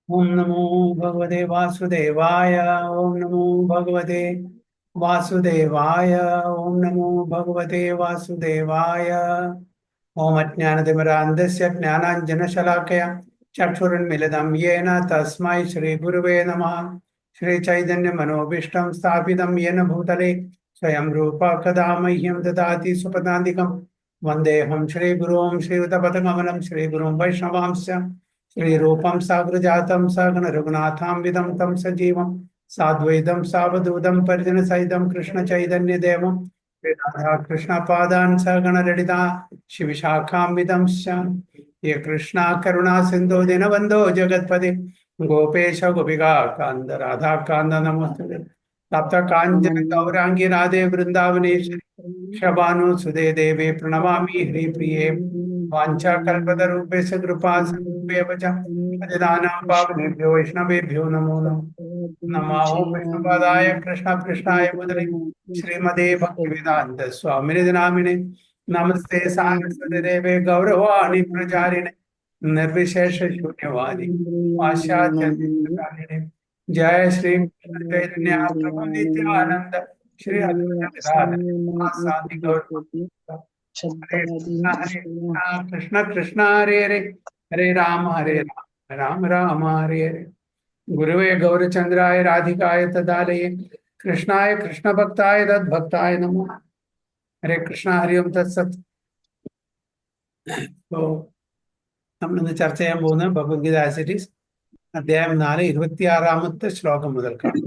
ओम नमो भगवते वासुदेवाय। ओम नमो भगवते वासुदेवाय। ओम नमो भगवते वासुदेवाय। ओम अज्ञानतिमिरान्धस्य ज्ञानाञ्जनशलाकया चक्षुरुन्मिलितं येन तस्मै श्रीगुरुवे नमः। श्रीचैतन्यमनोभीष्टं स्थापितं येन भूतले स्वयं रूप कदा मह्यं ददाति सुपदान्तिकं वन्देऽहं श्रीगुरुं श्रीयुतपथकमलं श्रीगुरुं वैष्णवांश्च श्रीरूपं साग्रजातं सगण रघुनाथान्वितं तं सजीवं साद्वैतं सावधूतं परिजनसहितं कृष्णचैतन्यदेवं राधा कृष्णपादान् सगण ललिता शिवशाखान्वितंश्च ये कृष्णा करुणा सिन्धो दीनबन्धो जगत्पते गोपेश गोपिका कान्द राधा कान्द नमोस्तुते तप्त काञ्चन गौरांगी राधे वृन्दावनेश्वरी शबानु सुदे देवे प्रणमामि हरिप्रिये वाञ्छाकल्पतरुभ्यश्च कृपा सिन्धुभ्येव च पतितानां पावनेभ्यो वैष्णवेभ्यो नमो नमः। नमो विष्णुपादाय कृष्ण कृष्णाय मुदरे श्रीमदे भक्तिवेदांत स्वामिने नामिने नमस्ते सारस्वती देवे गौरवाणी प्रचारिणे निर्विशेष शून्यवादी पाश्चात्य कालिने। जय श्री कृष्ण चैतन्य प्रभु नित्यानंद श्री अद्वैत गदाधर साधि गौर हरे कृष्ण कृष्ण कृष्ण हरे हरे हरे राम राम हरे हरे। गुरुवे गौरचंद्राय राधिकाय तदालये कृष्णाय कृष्ण भक्ताय तद्भक्ताय नमो। हरे कृष्ण हरिओम तत्सत। तो നമ്മൾ ഇന്ന് ചർച്ച ചെയ്യാൻ പോകുന്ന ഭഗവത്ഗീത ആസിറ്റീസ് അധ്യായം 4 26-ാമത്തെ ശ്ലോകം മുതൽക്കാണ്.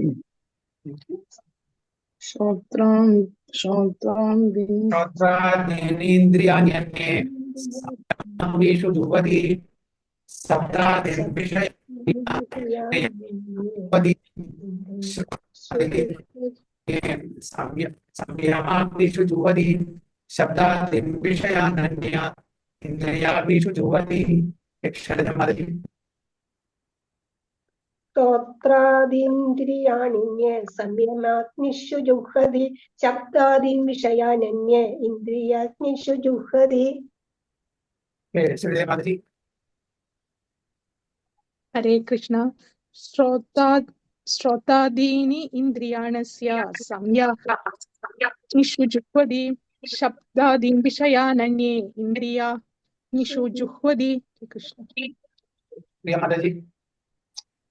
ശ്രോത്രാദീനേന്ദ്രിയാണ്യന്യേ സംയമാഗ്നിഷു ജുഹ്വതി സംയമാഗ്നിഷു ജുഹ്വതി ശബ്ദാദീൻ വിഷയാനന്യ ഇന്ദ്രിയാഗ്നിഷു ജുഹ്വതി. അക്ഷരമതി ശ്രോത്രാദീന്ദ്രിയാണിന്യേ സംയമാഗ്നിഷു ജുഹ്വതി ശബ്ദാദീൻ വിഷയാനന്യേ ഇന്ദ്രിയാഗ്നിഷു ജുഹ്വതി. ഹരേ കൃഷ്ണ. ശ്രോതാദീനി ഇന്ദ്രിയാണസ്യ സംയമാഗ്നിഷു ജുഹ്വതി ശബ്ദാദീൻ വിഷയാനന്യേ ഇന്ദ്രിയാഗ്നിഷു ജുഹ്വതി. കൃഷ്ണ.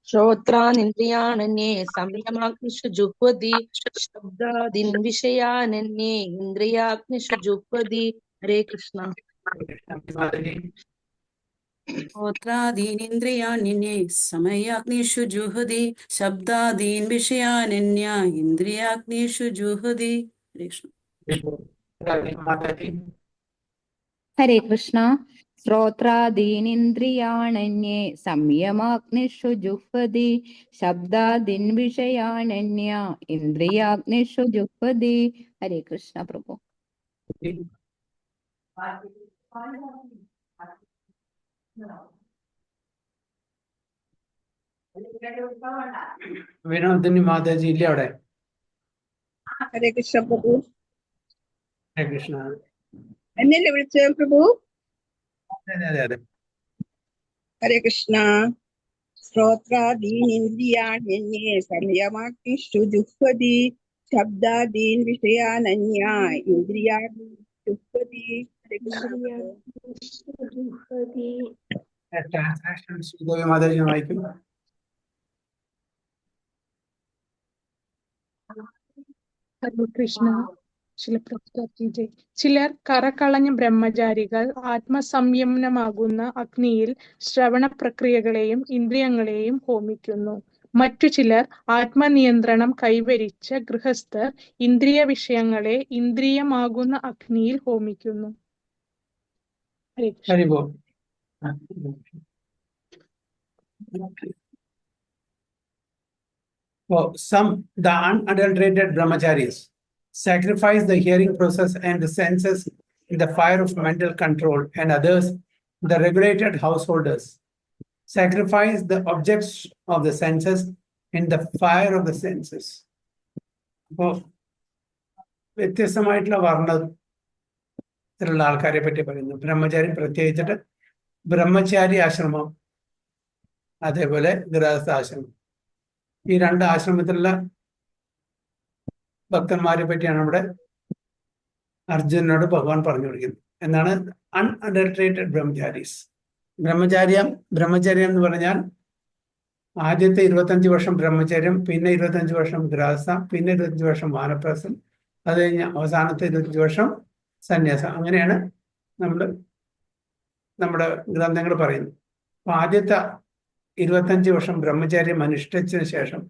ശ്രോത്രാനിന്ദ്രിയാണന്യേ സംയമാഗ്നിഷു ജുഹ്വതി ശബ്ദാദീൻ വിഷയാനന്യേ ഇന്ദ്രിയാഗ്നിഷു ജുഹ്വതി. ഹരേ കൃഷ്ണ. ശ്രോത്രാദീനിന്ദ്രിയാണ്യന്യേ സമയാഗ്നിഷു ജുഹതി ശബ്ദാദീൻ വിഷയാനന്യ ഇന്ദ്രിയാഗ്നിഷു ജുഹതി. ഹരേ കൃഷ്ണ. ശ്രോത്രാദീനിന്ദ്രിയാണന്യേ സംയമാഗ്നിഷു ജുഹ്വതി ശബ്ദാദീൻ വിഷയാനന്യ ഇന്ദ്രിയാഗ്നിഷു ജുഹ്വതി. ഹരേ കൃഷ്ണ പ്രഭു. വിനോദിനി മാതാജി ഇല്ലേ അവിടെ? ഹരേ കൃഷ്ണ പ്രഭു. ഹരേ കൃഷ്ണ. എന്നല്ലേ വിളിച്ചത് പ്രഭു? അതെ. ഹരേ കൃഷ്ണ. ശ്രോത്രാദീനിന്ദ്രിയാണ്യന്യേ സംയമാഗ്നിഷു ജുഹ്വതി ശബ്ദാദീൻ വിഷയാനന്യ ഇന്ദ്രിയാഗ്നിഷു ജുഹ്വതി. ഹരേ കൃഷ്ണ. ട്രാൻസ്ലേഷൻ ശ്രീദേവി മാതാജി വായിക്കും. ഹരേ കൃഷ്ണ. ചിലർ കറകളഞ്ഞ ബ്രഹ്മചാരികൾ ആത്മസംയമനമാകുന്ന അഗ്നിയിൽ ശ്രവണ പ്രക്രിയകളെയും ഇന്ദ്രിയങ്ങളെയും ഹോമിക്കുന്നു. മറ്റു ചിലർ ആത്മനിയന്ത്രണം കൈവരിച്ച ഗൃഹസ്ഥർ ഇന്ദ്രിയ വിഷയങ്ങളെ ഇന്ദ്രിയമാകുന്ന അഗ്നിയിൽ ഹോമിക്കുന്നു. Some, the unadulterated brahmacharis, sacrifice the hearing process and the senses in the fire of mental control, and others, the regulated householders, sacrifice the objects of the senses in the fire of the senses. അപ്പോൾ വ്യത്യസ്തമായിട്ടുള്ള വർണ്ണത്തിലുള്ള ആൾക്കാരെ പറ്റി പറയുന്നു. ബ്രഹ്മചാരി, പ്രത്യേകിച്ചിട്ട് ബ്രഹ്മചാരി ആശ്രമം അതേപോലെ ഗൃഹസ്ഥാശ്രമം. ഈ രണ്ട് ആശ്രമത്തിലുള്ള ഭക്തന്മാരെ പറ്റിയാണ് ഇവിടെ അർജുനനോട് ഭഗവാൻ പറഞ്ഞു കൊടുക്കുന്നത്. എന്നാണ് അൺഅഡൾട്രേറ്റഡ് ബ്രഹ്മചാരീസ്. ബ്രഹ്മചര്യം എന്ന് പറഞ്ഞാൽ ആദ്യത്തെ 25 വർഷം ബ്രഹ്മചര്യം, പിന്നെ 25 വർഷം ഗൃഹസ്ഥ, പിന്നെ 25 വർഷം വാനപ്രസ്ഥം, അത് കഴിഞ്ഞ് അവസാനത്തെ 25 വർഷം സന്യാസം. അങ്ങനെയാണ് നമ്മുടെ ഗ്രന്ഥങ്ങൾ പറയുന്നത്. അപ്പൊ ആദ്യത്തെ 25 വർഷം ബ്രഹ്മചര്യം അനുഷ്ഠിച്ചതിന് ശേഷം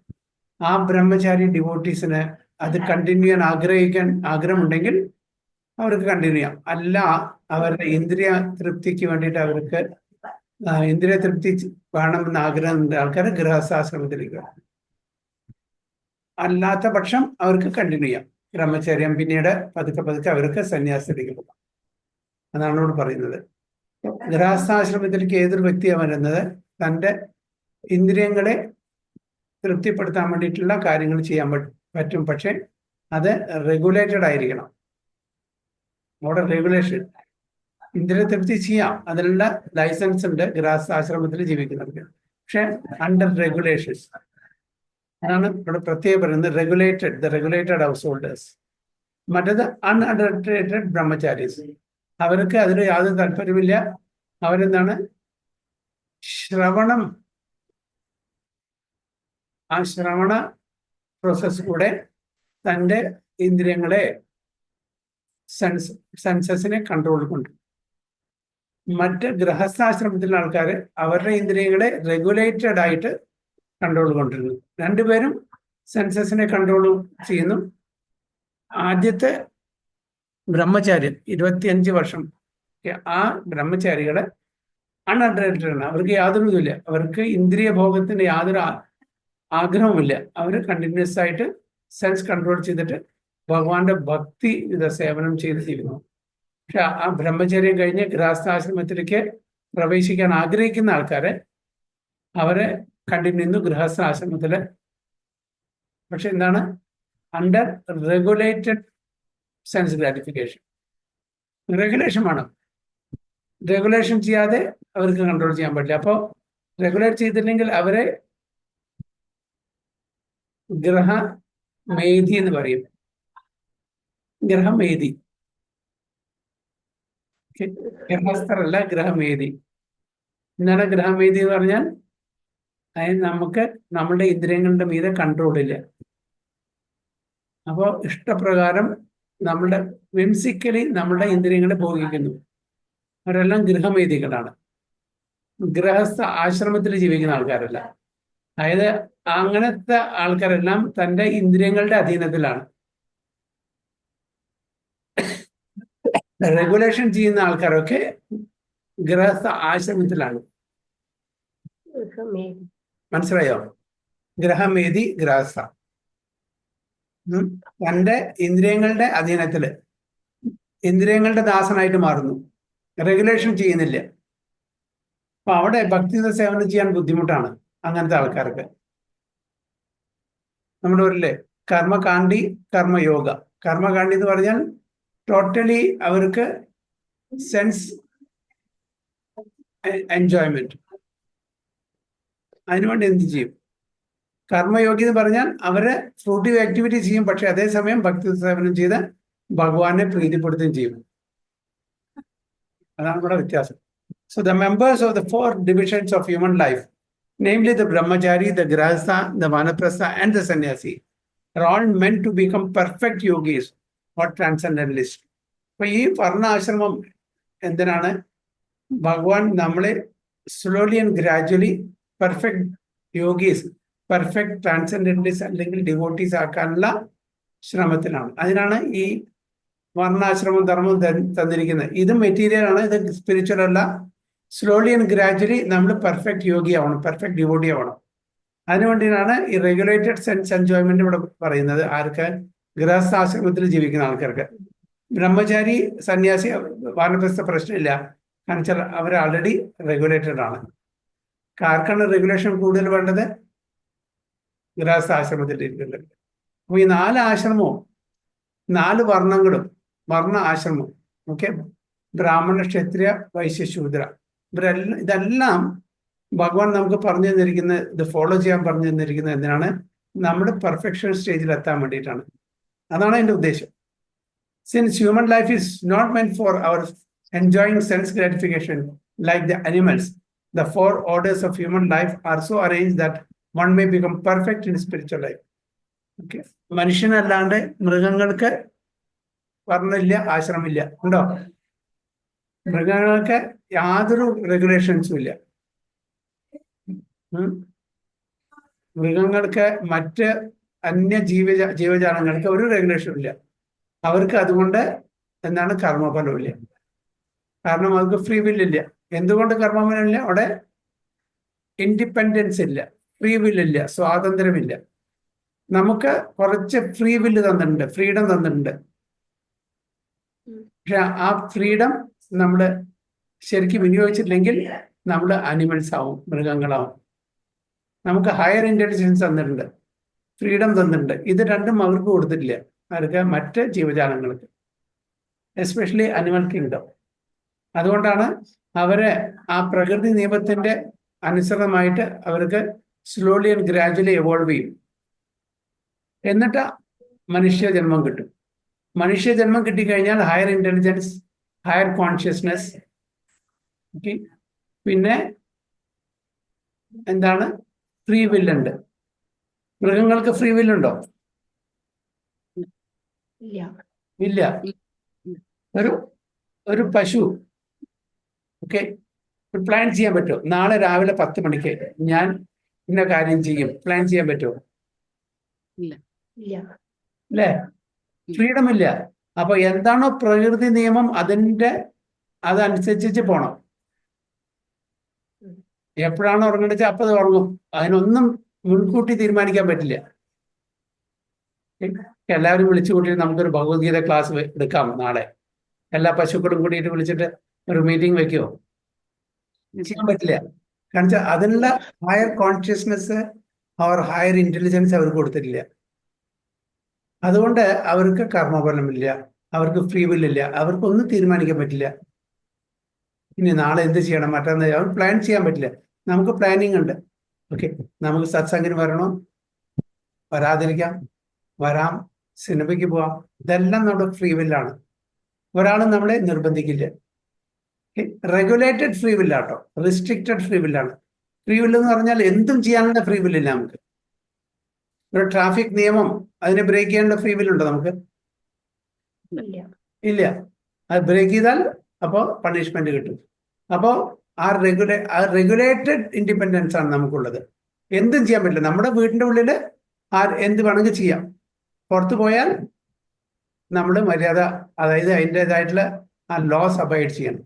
ആ ബ്രഹ്മചാരി ഡിവോട്ടീസിന് അത് കണ്ടിന്യൂ ചെയ്യാൻ ആഗ്രഹമുണ്ടെങ്കിൽ അവർക്ക് കണ്ടിന്യൂ ചെയ്യാം. അല്ല, അവരുടെ ഇന്ദ്രിയ തൃപ്തിക്ക് വേണ്ടിയിട്ട് അവർക്ക് ഇന്ദ്രിയ തൃപ്തി വേണമെന്ന് ആഗ്രഹമുണ്ട് ആൾക്കാർ ഗൃഹസ്ഥാശ്രമത്തിലേക്ക് വരും. അല്ലാത്ത പക്ഷം അവർക്ക് കണ്ടിന്യൂ ചെയ്യാം ബ്രഹ്മചര്യം. പിന്നീട് പതുക്കെ അവർക്ക് സന്യാസത്തിലേക്ക് പോകാം. അതാണ് ഇവിടെ പറയുന്നത്. ഗൃഹസ്ഥാശ്രമത്തിലേക്ക് ഏതൊരു വ്യക്തിയാണ് വരുന്നത്, തൻ്റെ ഇന്ദ്രിയങ്ങളെ തൃപ്തിപ്പെടുത്താൻ വേണ്ടിയിട്ടുള്ള കാര്യങ്ങൾ ചെയ്യാൻ പറ്റും. പക്ഷെ അത് റെഗുലേറ്റഡ് ആയിരിക്കണം. അവിടെ റെഗുലേഷൻ, ഇന്ദ്രിയ തൃപ്തി ചെയ്യാം, അതിനുള്ള ലൈസൻസ് ഉണ്ട് ഗൃഹസ്ഥാശ്രമത്തിൽ ജീവിക്കുന്നവർക്ക്. പക്ഷെ അണ്ടർ റെഗുലേഷൻസ്. അതാണ് ഇവിടെ പ്രത്യേകം പറയുന്നത്, റെഗുലേറ്റഡ് ഹൗസ് ഹോൾഡേഴ്സ്. മറ്റേത് അൺഅഡൾട്രേറ്റഡ് ബ്രഹ്മചാരീസ്. അവർക്ക് അതിൽ യാതൊരു താല്പര്യമില്ല. അവരെന്താണ്, ശ്രവണ പ്രോസസ് കൂടെ തൻ്റെ ഇന്ദ്രിയങ്ങളെ സെൻസസിനെ കൺട്രോൾ കൊണ്ട്. മറ്റ് ഗൃഹസ്ഥാശ്രമത്തിലുള്ള ആൾക്കാർ അവരുടെ ഇന്ദ്രിയങ്ങളെ റെഗുലേറ്റഡ് ആയിട്ട് കൺട്രോൾ കൊണ്ടിരുന്നു. രണ്ടുപേരും സെൻസസിനെ കൺട്രോൾ ചെയ്യുന്നു. ആദ്യത്തെ ബ്രഹ്മചാര്യം 25 വർഷം ആ ബ്രഹ്മചാരികളെ അൺഅഡൾട്ടഡ് ആണ്. അവർക്ക് യാതൊരു ഇതുമില്ല, അവർക്ക് ഇന്ദ്രിയ ഭോഗത്തിന് യാതൊരു ആഗ്രഹവുമില്ല. അവർ കണ്ടിന്യൂസ് ആയിട്ട് സെൻസ് കൺട്രോൾ ചെയ്തിട്ട് ഭഗവാന്റെ ഭക്തി സേവനം ചെയ്ത് ജീവിക്കുന്നു. പക്ഷെ ആ ബ്രഹ്മചര്യം കഴിഞ്ഞ് ഗൃഹസ്ഥാശ്രമത്തിലേക്ക് പ്രവേശിക്കാൻ ആഗ്രഹിക്കുന്ന ആൾക്കാരെ അവരെ കണ്ടിന്യൂ ഗൃഹസ്ഥാശ്രമത്തില്. പക്ഷെ എന്താണ്, under regulated sense gratification. Regulation വേണം. റെഗുലേഷൻ ചെയ്യാതെ അവർക്ക് കൺട്രോൾ ചെയ്യാൻ പറ്റില്ല. അപ്പോൾ റെഗുലേറ്റ് ചെയ്തില്ലെങ്കിൽ അവരെ ഗ്രഹമേധി എന്ന് പറയും. ഗ്രഹമേധി, ഗൃഹസ്ഥരല്ല, ഗ്രഹമേധി. എന്താണ് ഗ്രഹമേധി എന്ന് പറഞ്ഞാൽ, അതിന് നമുക്ക് നമ്മളുടെ ഇന്ദ്രിയങ്ങളുടെ മീതെ കൺട്രോൾ ഇല്ല. അപ്പോൾ ഇഷ്ടപ്രകാരം നമ്മളുടെ വിംസിക്കലി നമ്മളുടെ ഇന്ദ്രിയങ്ങളെ ഭോഗിക്കുന്നു. അവരെല്ലാം ഗൃഹമേധികളാണ്. ഗൃഹസ്ഥ ആശ്രമത്തിൽ ജീവിക്കുന്ന ആൾക്കാരല്ല. അതായത് അങ്ങനത്തെ ആൾക്കാരെല്ലാം തൻ്റെ ഇന്ദ്രിയങ്ങളുടെ അധീനത്തിലാണ്. റെഗുലേഷൻ ചെയ്യുന്ന ആൾക്കാരൊക്കെ ഗൃഹസ്ഥ ആശ്രമത്തിലാണ്. മനസ്സിലായോ? ഗ്രഹമേധി, ഗൃഹസ്ഥ. തൻ്റെ ഇന്ദ്രിയങ്ങളുടെ അധീനത്തില്, ഇന്ദ്രിയങ്ങളുടെ ദാസനായിട്ട് മാറുന്നു. റെഗുലേഷൻ ചെയ്യുന്നില്ല. അപ്പൊ അവിടെ ഭക്തിയുത സേവനം ചെയ്യാൻ ബുദ്ധിമുട്ടാണ് അങ്ങനത്തെ ആൾക്കാർക്ക്. നമ്മുടെ ഊരിലെ കർമ്മകാണ്ഡി, കർമ്മയോഗ. കർമ്മകാണ്ഡി എന്ന് പറഞ്ഞാൽ ടോട്ടലി അവർക്ക് സെൻസ് എൻജോയ്മെന്റ്, അതിനുവേണ്ടി എന്ത് ചെയ്യും. കർമ്മയോഗി എന്ന് പറഞ്ഞാൽ അവര് ഫ്രൂട്ടീവ് ആക്ടിവിറ്റി ചെയ്യും, പക്ഷെ അതേസമയം ഭക്തി സേവനം ചെയ്ത് ഭഗവാനെ പ്രീതിപ്പെടുത്തുകയും ചെയ്യും. അതാണ് ഇവിടെ വ്യത്യാസം. So the members of the 4 divisions of human life, namely the brahmachari, the grahastha, the vanaprastha and the sannyasi, are all meant to become perfect yogis or transcendentalists. അപ്പൊ ഈ വർണ്ണാശ്രമം എന്തിനാണ്? ഭഗവാൻ നമ്മളെ slowly and gradually perfect yogis, perfect transcendentalist അല്ലെങ്കിൽ devotees ആക്കാനുള്ള ശ്രമത്തിലാണ്. അതിനാണ് ഈ വർണ്ണാശ്രമം ധർമ്മം തന്നിരിക്കുന്നത്. ഇത് മെറ്റീരിയൽ ആണ്, ഇത് സ്പിരിച്വൽ അല്ല. സ്ലോലി ആൻഡ് ഗ്രാജുവലി നമ്മൾ പെർഫെക്റ്റ് യോഗി ആവണം, പെർഫെക്റ്റ് ഡിവോട്ടി ആവണം. അതിനുവേണ്ടിയാണ് ഈ റെഗുലേറ്റഡ് സെൻസ് എൻജോയ്മെന്റ് ഇവിടെ പറയുന്നത്. ആർക്ക്? ഗൃഹസ്ഥാശ്രമത്തിൽ ജീവിക്കുന്ന ആൾക്കാർക്ക്. ബ്രഹ്മചാരി, സന്യാസി, വാനപ്രസ്ഥ പ്രശ്നമില്ല. കാരണം വെച്ചാൽ അവർ ആൾറെഡി റെഗുലേറ്റഡ് ആണ്. ആർക്കാണ് റെഗുലേഷൻ കൂടുതൽ വേണ്ടത്? ഗൃഹസ്ഥാശ്രമത്തിൽ ഇരിക്കുന്നത്. അപ്പൊ ഈ 4 ആശ്രമവും 4 വർണ്ണങ്ങളും, വർണ്ണ ആശ്രമം, ഓക്കെ, ബ്രാഹ്മണ, ക്ഷത്രിയ, വൈശ്യ, ശൂദ്ര, ഇതെല്ലാം ഭഗവാൻ നമുക്ക് പറഞ്ഞു തന്നിരിക്കുന്ന ഇത് ഫോളോ ചെയ്യാൻ പറഞ്ഞു തന്നിരിക്കുന്നത് എന്തിനാണ്? നമ്മുടെ പെർഫെക്ഷൻ സ്റ്റേജിൽ എത്താൻ വേണ്ടിയിട്ടാണ്. അതാണ് അതിന്റെ ഉദ്ദേശം. Since human life is not meant for our enjoying sense gratification like the animals, the 4 orders of human life are so arranged that one may become perfect in spiritual life. Okay. മനുഷ്യനല്ലാണ്ട് മൃഗങ്ങൾക്ക് വർണ്ണമില്ല, ആശ്രമില്ല. ഉണ്ടോ? മൃഗങ്ങൾക്ക് യാതൊരു റെഗുലേഷൻസും ഇല്ല. മൃഗങ്ങൾക്ക് മറ്റ് അന്യ ജീവജാലങ്ങൾക്ക് ഒരു റെഗുലേഷനും ഇല്ല. അവർക്ക് അതുകൊണ്ട് എന്താണ് കർമ്മഫലമില്ല. കാരണം അവർക്ക് ഫ്രീ വില്ലില്ല. എന്തുകൊണ്ട് കർമ്മഫലമില്ല? അവിടെ ഇൻഡിപെൻഡൻസ് ഇല്ല, ഫ്രീ വില്ലില്ല, സ്വാതന്ത്ര്യമില്ല. നമുക്ക് കുറച്ച് ഫ്രീ വില്ല് തന്നിട്ടുണ്ട്, ഫ്രീഡം തന്നിട്ടുണ്ട്. പക്ഷെ ആ ഫ്രീഡം നമ്മൾ ശരിക്കും വിനിയോഗിച്ചില്ലെങ്കിൽ നമ്മൾ അനിമൽസ് ആവും, മൃഗങ്ങളാവും. നമുക്ക് ഹയർ ഇന്റലിജൻസ് തന്നിട്ടുണ്ട്, ഫ്രീഡം തന്നിട്ടുണ്ട്. ഇത് രണ്ടും അവർക്ക് കൊടുത്തിട്ടില്ല. അവർക്ക് മറ്റ് ജീവജാലങ്ങൾക്ക്, എസ്പെഷ്യലി അനിമൽ കിങ്ഡം. അതുകൊണ്ടാണ് അവരെ ആ പ്രകൃതി നിയമത്തിന്റെ അനുസൃതമായിട്ട് അവർക്ക് സ്ലോലി ആൻഡ് ഗ്രാജുവലി എവോൾവ് ചെയ്യും. എന്നിട്ട് മനുഷ്യജന്മം കിട്ടും. മനുഷ്യജന്മം കിട്ടിക്കഴിഞ്ഞാൽ ഹയർ ഇന്റലിജൻസ്, ഹയർ കോൺഷ്യസ്നെസ്, പിന്നെ എന്താണ്? ഫ്രീ വില്ലുണ്ട്. മൃഗങ്ങൾക്ക് ഫ്രീ വില്ലുണ്ടോ? ഇല്ല. ഒരു പശു പ്ലാൻ ചെയ്യാൻ പറ്റുമോ? നാളെ രാവിലെ 10 മണിക്ക് ഞാൻ ഇന്ന കാര്യം ചെയ്യും, പ്ലാൻ ചെയ്യാൻ പറ്റുമോ? അല്ലേ? ഫ്രീഡം ഇല്ല. അപ്പൊ എന്താണോ പ്രകൃതി നിയമം അതനുസരിച്ച് പോണം. എപ്പോഴാണ് ഉറങ്ങേണ്ടത് വെച്ചാൽ അപ്പൊ അത് ഉറങ്ങും. അതിനൊന്നും മുൻകൂട്ടി തീരുമാനിക്കാൻ പറ്റില്ല. എല്ലാവരും വിളിച്ചു കൂട്ടിയിട്ട് നമുക്കൊരു ഭഗവത്ഗീത ക്ലാസ് എടുക്കാം നാളെ. എല്ലാ പശുക്കളും കൂടിയിട്ട് വിളിച്ചിട്ട് ഒരു മീറ്റിംഗ് വെക്കുമോ? ചെയ്യാൻ പറ്റില്ല. കാരണം വെച്ചാൽ അതിനുള്ള ഹയർ കോൺഷ്യസ്നെസ് അവർ ഹയർ ഇന്റലിജൻസ് അവർക്ക് കൊടുത്തിട്ടില്ല. അതുകൊണ്ട് അവർക്ക് കർമ്മഫലമില്ല, അവർക്ക് ഫ്രീ വില്ലില്ല, അവർക്കൊന്നും തീരുമാനിക്കാൻ പറ്റില്ല. ഇനി നാളെ എന്ത് ചെയ്യണം, മറ്റൊന്ന് അവർ പ്ലാൻ ചെയ്യാൻ പറ്റില്ല. നമുക്ക് പ്ലാനിങ് ഉണ്ട്. നമുക്ക് സത്സംഗിന് വരണോ, വരാതിരിക്കാം, വരാം, സിനിമയ്ക്ക് പോവാം. ഇതെല്ലാം നമ്മുടെ ഫ്രീ വില്ലാണ്. ഒരാളും നമ്മളെ നിർബന്ധിക്കില്ല. റെഗുലേറ്റഡ് ഫ്രീ വില്ലാട്ടോ, റെസ്ട്രിക്റ്റഡ് ഫ്രീ വില്ലാണ്. ഫ്രീ വില്ല് എന്ന് പറഞ്ഞാൽ എന്തും ചെയ്യാനുള്ള ഫ്രീ വില്ലില്ല നമുക്ക്. ഒരു ട്രാഫിക് നിയമം അതിനെ ബ്രേക്ക് ചെയ്യാനുള്ള ഫ്രീ വില്ലുണ്ടോ നമുക്ക്? ഇല്ല. അത് ബ്രേക്ക് ചെയ്താൽ അപ്പോൾ പണിഷ്മെന്റ് കിട്ടും. അപ്പോൾ ആ റെഗുലേറ്റഡ് ഇൻഡിപെൻഡൻസ് ആണ് നമുക്കുള്ളത്. എന്തും ചെയ്യാൻ പറ്റില്ല. നമ്മുടെ വീടിന്റെ ഉള്ളിൽ എന്ത് വേണമെങ്കിൽ ചെയ്യാം. പുറത്തു പോയാൽ നമ്മൾ മര്യാദ, അതായത് അതിൻ്റെതായിട്ടുള്ള ആ ലോസ് അബൈഡ് ചെയ്യണം.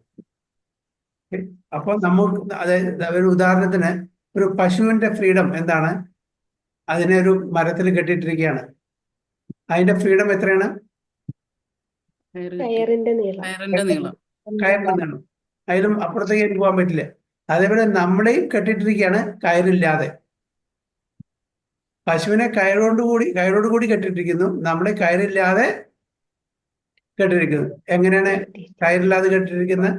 അപ്പോൾ നമുക്ക്, അതായത് ഒരു ഉദാഹരണത്തിന് ഒരു പശുവിന്റെ ഫ്രീഡം എന്താണ്? അതിനെ ഒരു മരത്തിൽ കെട്ടിയിട്ടിരിക്കുകയാണ്. അതിന്റെ ഫ്രീഡം എത്രയാണ്? കയറിന്റെ നീളം. കയറിന്റെ നീളം. അതിലും അപ്പുറത്തേക്ക് എനിക്ക് പോകാൻ പറ്റില്ല. അതേപോലെ നമ്മളെയും കെട്ടിയിട്ടിരിക്കുകയാണ് കയറില്ലാതെ. പശുവിനെ കയറോട് കൂടി കെട്ടിട്ടിരിക്കുന്നു, നമ്മളെ കയറില്ലാതെ കെട്ടിരിക്കുന്നു. എങ്ങനെയാണ് കയറില്ലാതെ കെട്ടിരിക്കുന്നത്?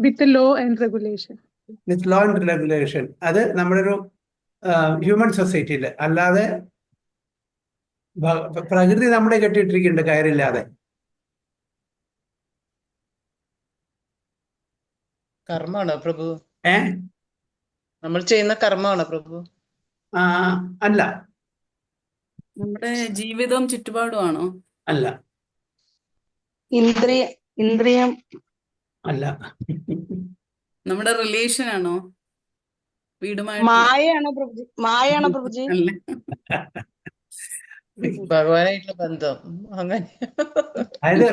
With law and regulation. With law and regulation. അത് നമ്മുടെ ഒരു ഹ്യൂമൻ സൊസൈറ്റിയിൽ. അല്ലാതെ പ്രകൃതി നമ്മളെ കെട്ടിയിട്ടിരിക്കുന്നുണ്ട് കയറില്ലാതെ. കർമ്മമാണോ പ്രഭു? നമ്മൾ ചെയ്യുന്ന കർമ്മമാണോ പ്രഭു? അല്ല. നമ്മുടെ ജീവിതവും ചുറ്റുപാടുമാണോ? അല്ല. ഇന്ദ്രിയം അല്ല. നമ്മുടെ റിലേഷൻ ആണോ? വീടുമായിട്ട്? മായയാണോ പ്രഭുജി? അല്ല. ഭഗവാനായിട്ടുള്ള ബന്ധം അങ്ങനെ. അതായത്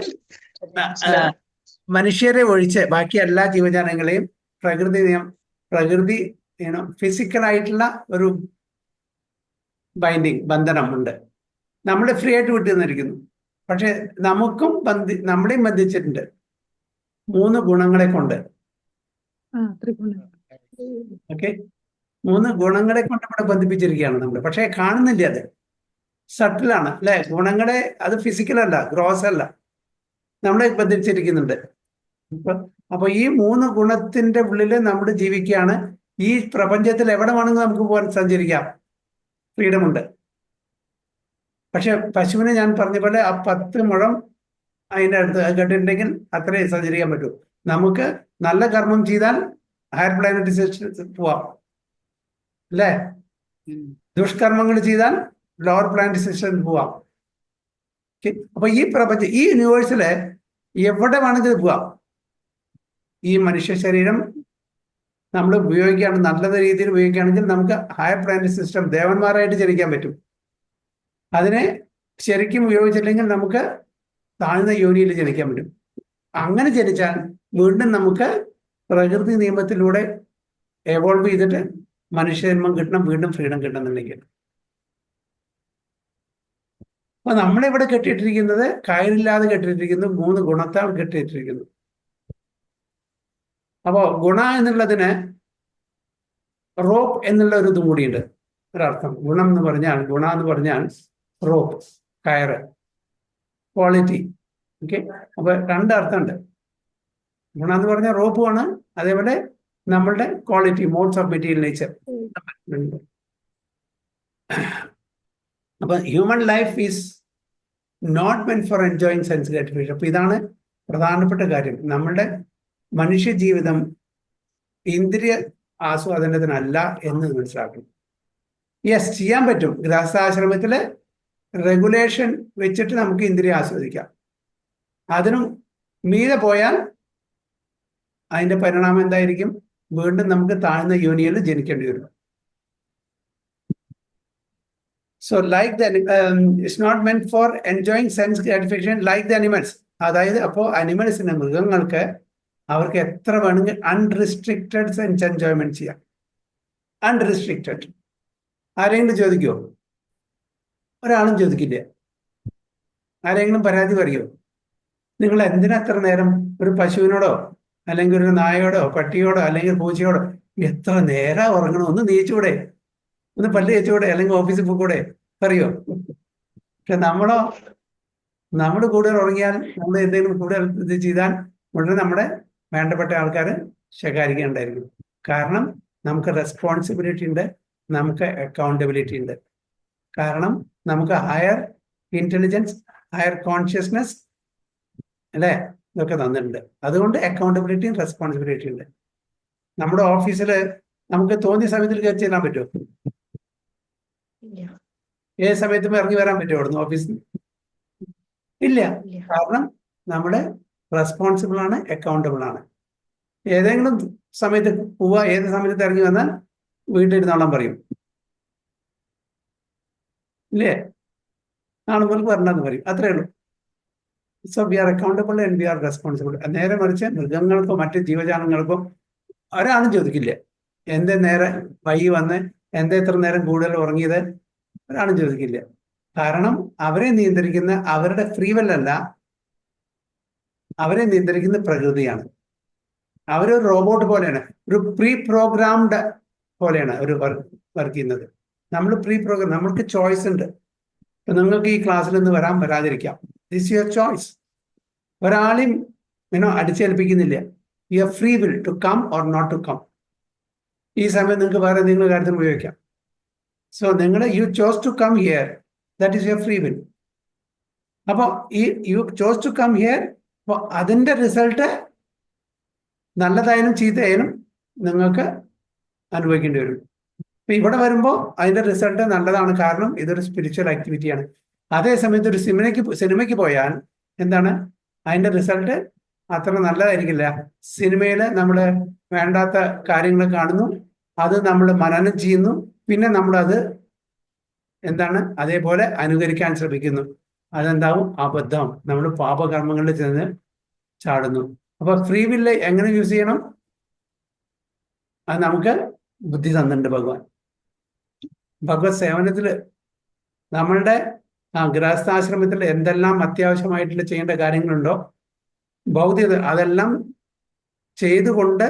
മനുഷ്യരെ ഒഴിച്ച് ബാക്കി എല്ലാ ജീവജാലങ്ങളെയും പ്രകൃതി ഫിസിക്കലായിട്ടുള്ള ഒരു ബന്ധനം ഉണ്ട്. നമ്മളെ ഫ്രീ ആയിട്ട് വിട്ടു തന്നിരിക്കുന്നു. പക്ഷെ നമ്മളെയും ബന്ധിച്ചിട്ടുണ്ട് 3 ഗുണങ്ങളെ കൊണ്ട്. 3 ഗുണങ്ങളെ കൊണ്ട് ഇവിടെ ബന്ധിപ്പിച്ചിരിക്കുകയാണ് നമ്മൾ. പക്ഷെ കാണുന്നില്ല, അത് സട്ടിലാണ് അല്ലെ? ഗുണങ്ങളെ, അത് ഫിസിക്കലല്ല, ഗ്രോസ് അല്ല, നമ്മളെ ബന്ധിച്ചിരിക്കുന്നുണ്ട്. അപ്പൊ ഈ 3 ഗുണത്തിന്റെ ഉള്ളിൽ നമ്മൾ ജീവിക്കുകയാണ്. ഈ പ്രപഞ്ചത്തിൽ എവിടെ വേണമെങ്കിലും നമുക്ക് പോകാൻ സഞ്ചരിക്കാം, ഫ്രീഡം ഉണ്ട്. പക്ഷെ പശുവിനെ ഞാൻ പറഞ്ഞ പോലെ ആ 10 മുഴം അതിൻ്റെ അടുത്ത് കേട്ടിട്ടുണ്ടെങ്കിൽ അത്രേ സഞ്ചരിക്കാൻ പറ്റൂ. നമുക്ക് നല്ല കർമ്മം ചെയ്താൽ ഹയർ പ്ലാനറ്റ് പോവാം, അല്ലേ? ദുഷ്കർമ്മങ്ങൾ ചെയ്താൽ ലോവർ പ്ലാനറ്റ് സിസ്റ്റത്തിൽ പോവാം. അപ്പൊ ഈ പ്രപഞ്ചം, ഈ യൂണിവേഴ്സിലെ എവിടെ വേണമെങ്കിൽ പോവാം. ഈ മനുഷ്യ ശരീരം നമ്മൾ ഉപയോഗിക്കുകയാണ്, നല്ല രീതിയിൽ ഉപയോഗിക്കുകയാണെങ്കിൽ നമുക്ക് ഹയർ പ്ലാനറ്റ് സിസ്റ്റം ദേവന്മാരായിട്ട് ജനിക്കാൻ പറ്റും. അതിനെ ശരിക്കും ഉപയോഗിച്ചില്ലെങ്കിൽ നമുക്ക് താഴ്ന്ന യോനിയിൽ ജനിക്കാൻ പറ്റും. അങ്ങനെ ജനിച്ചാൽ വീണ്ടും നമുക്ക് പ്രകൃതി നിയമത്തിലൂടെ എവോൾവ് ചെയ്തിട്ട് മനുഷ്യജന്മം കിട്ടണം, വീണ്ടും ഫ്രീഡം കിട്ടണമെന്നുണ്ടെങ്കിൽ. അപ്പൊ നമ്മളിവിടെ കെട്ടിയിട്ടിരിക്കുന്നത് കയറില്ലാതെ കെട്ടിയിട്ടിരിക്കുന്നു, 3 ഗുണത്താൽ കെട്ടിയിട്ടിരിക്കുന്നു. അപ്പോ ഗുണ എന്നുള്ളതിന് റോപ്പ് എന്നുള്ള ഒരു ഇതും കൂടിയുണ്ട്, ഒരർത്ഥം. ഗുണം എന്ന് പറഞ്ഞാൽ, ഗുണ എന്ന് പറഞ്ഞാൽ റോപ്പ്, കയറ്, ക്വാളിറ്റി. ഓക്കെ, അപ്പൊ 2 അർത്ഥമുണ്ട്. ഗുണം എന്ന് പറഞ്ഞാൽ റോപ്പുമാണ്, അതേപോലെ നമ്മളുടെ quality, modes of material nature. അപ്പൊ human life is not meant for enjoying sense gratification. അപ്പൊ ഇതാണ് പ്രധാനപ്പെട്ട കാര്യം. നമ്മളുടെ മനുഷ്യ ജീവിതം ഇന്ദ്രിയ ആസ്വാദനത്തിനല്ല എന്ന് മനസ്സിലാക്കണം. യെസ്, ചെയ്യാൻ പറ്റും. ഗൃഹസ്ഥാശ്രമത്തില് റെഗുലേഷൻ വെച്ചിട്ട് നമുക്ക് ഇന്ദ്രിയം ആസ്വദിക്കാം. അതിനും മീതെ പോയാൽ അതിന്റെ പരിണാമം എന്തായിരിക്കും? വീണ്ടും നമുക്ക് താഴ്ന്ന യോനിയിൽ ജനിക്കേണ്ടി വരും. So like the it's not meant for enjoying sense gratification like the animals. അതായത് അപ്പോൾ അനിമൽസിന്, മൃഗങ്ങൾക്ക് അവർക്ക് എത്ര വേണമെങ്കിൽ അൺറിസ്ട്രിക്റ്റഡ് സെൻസ് എൻജോയ്മെന്റ് ചെയ്യാം. അൺറിസ്ട്രിക്റ്റഡ്. ആരെങ്കിലും ചോദിക്കുമോ? ഒരാളും ചോദിക്കില്ല. ആരെങ്കിലും പരാതി പറയുമോ? നിങ്ങൾ എന്തിനാ അത്ര നേരം ഒരു പശുവിനോടോ അല്ലെങ്കിൽ ഒരു നായയോടോ പട്ടിയോടോ അല്ലെങ്കിൽ പൂച്ചയോടോ എത്ര നേരം ഉറങ്ങണം? ഒന്ന് നീച്ചൂടെ, ഒന്ന് പല്ല് തേച്ചൂടെ, അല്ലെങ്കിൽ ഓഫീസിൽ പോയിക്കൂടെ പറയോ? പക്ഷെ നമ്മൾ കൂടുതൽ ഉറങ്ങിയാൽ, നമ്മൾ എന്തെങ്കിലും കൂടുതൽ ഇത് ചെയ്താൽ ഉടനെ നമ്മുടെ വേണ്ടപ്പെട്ട ആൾക്കാർ ശകാരിക്കേണ്ടായിരിക്കും. കാരണം നമുക്ക് റെസ്പോൺസിബിലിറ്റി ഉണ്ട്, നമുക്ക് അക്കൗണ്ടബിലിറ്റി ഉണ്ട്. കാരണം നമുക്ക് ഹയർ ഇന്റലിജൻസ്, ഹയർ കോൺഷ്യസ്നെസ്, അല്ലേ, ഇതൊക്കെ തന്നിട്ടുണ്ട്. അതുകൊണ്ട് അക്കൗണ്ടബിലിറ്റിയും റെസ്പോൺസിബിലിറ്റിയും ഉണ്ട്. നമ്മുടെ ഓഫീസിൽ നമുക്ക് തോന്നിയ സമയത്തിൽ കയറി ചെല്ലാൻ പറ്റുമോ? ഏത് സമയത്തും ഇറങ്ങി വരാൻ പറ്റുമോ അവിടുന്ന് ഓഫീസിൽ? ഇല്ല. കാരണം നമ്മൾ റെസ്പോൺസിബിൾ ആണ്, അക്കൗണ്ടബിൾ ആണ്. ഏതെങ്കിലും സമയത്ത് പോവുക, ഏത് സമയത്ത് ഇറങ്ങി വന്നാൽ വീട്ടിലിരുന്നോളാൻ പറയും, ഇല്ലേ? ആളുകൾക്ക് വരണ്ടെന്ന് പറയും, അത്രേ ഉള്ളൂ. So we R accountable and we are responsible. നേരെ മറിച്ച് മൃഗങ്ങൾക്കോ മറ്റ് ജീവജാലങ്ങൾക്കോ ഒരാളും ചോദിക്കില്ല എന്തേ നേരെ വൈകി വന്ന്, എന്തേ ഇത്ര നേരം കൂടുതൽ ഉറങ്ങിയത്, ഒരാളും ചോദിക്കില്ല. കാരണം അവരെ നിയന്ത്രിക്കുന്ന അവരുടെ ഫ്രീവെല്ലല്ല, അവരെ നിയന്ത്രിക്കുന്ന പ്രകൃതിയാണ്. അവരൊരു റോബോട്ട് പോലെയാണ്, ഒരു പ്രീ പ്രോഗ്രാംഡ് പോലെയാണ് അവർ വർക്ക് ചെയ്യുന്നത്. നമ്മൾ പ്രീ പ്രോഗ്രാം, നമ്മൾക്ക് ചോയ്സ് ഉണ്ട്. ഇപ്പൊ നിങ്ങൾക്ക് ഈ ക്ലാസ്സിൽ നിന്ന് വരാൻ വരാതിരിക്കാം, ദിസ് യുവർ ചോയ്സ്. ഒരാളെയും അടിച്ചേൽപ്പിക്കുന്നില്ല. You are free will to come or not to come. ഈ സമയം നിങ്ങൾക്ക് വേറെ എന്തെങ്കിലും കാര്യത്തിന് ഉപയോഗിക്കാം. സോ നിങ്ങൾ you chose to come here, that is your free will. അപ്പോൾ ഈ you chose to come here, അപ്പോൾ അതിൻ്റെ റിസൾട്ട് നല്ലതായാലും ചീത്തയായാലും നിങ്ങൾക്ക് അനുഭവിക്കേണ്ടി വരും. ഇപ്പൊ ഇവിടെ വരുമ്പോൾ അതിന്റെ റിസൾട്ട് നല്ലതാണ്, കാരണം ഇതൊരു സ്പിരിച്വൽ ആക്ടിവിറ്റിയാണ്. അതേ സമയത്ത് ഒരു സിനിമയ്ക്ക് പോയാൽ എന്താണ് അതിന്റെ റിസൾട്ട്? അത്ര നല്ലതായിരിക്കില്ല. സിനിമയിൽ നമ്മൾ വേണ്ടാത്ത കാര്യങ്ങൾ കാണുന്നു, അത് നമ്മൾ മനനം ചെയ്യുന്നു, പിന്നെ നമ്മളത് എന്താണ് അതേപോലെ അനുകരിക്കാൻ ശ്രമിക്കുന്നു. അതെന്താവും? അബദ്ധം. നമ്മൾ പാപകർമ്മങ്ങളിൽ ചെന്ന് ചാടുന്നു. അപ്പൊ ഫ്രീ വില്ല് എങ്ങനെ യൂസ് ചെയ്യണം? അത് നമുക്ക് ബുദ്ധി തന്നിട്ടുണ്ട് ഭഗവാൻ. ഭഗവത് സേവനത്തില് നമ്മളുടെ ഗൃഹസ്ഥാശ്രമത്തിൽ എന്തെല്ലാം അത്യാവശ്യമായിട്ടുള്ള ചെയ്യേണ്ട കാര്യങ്ങളുണ്ടോ, ഭൗതികത അതെല്ലാം ചെയ്തുകൊണ്ട്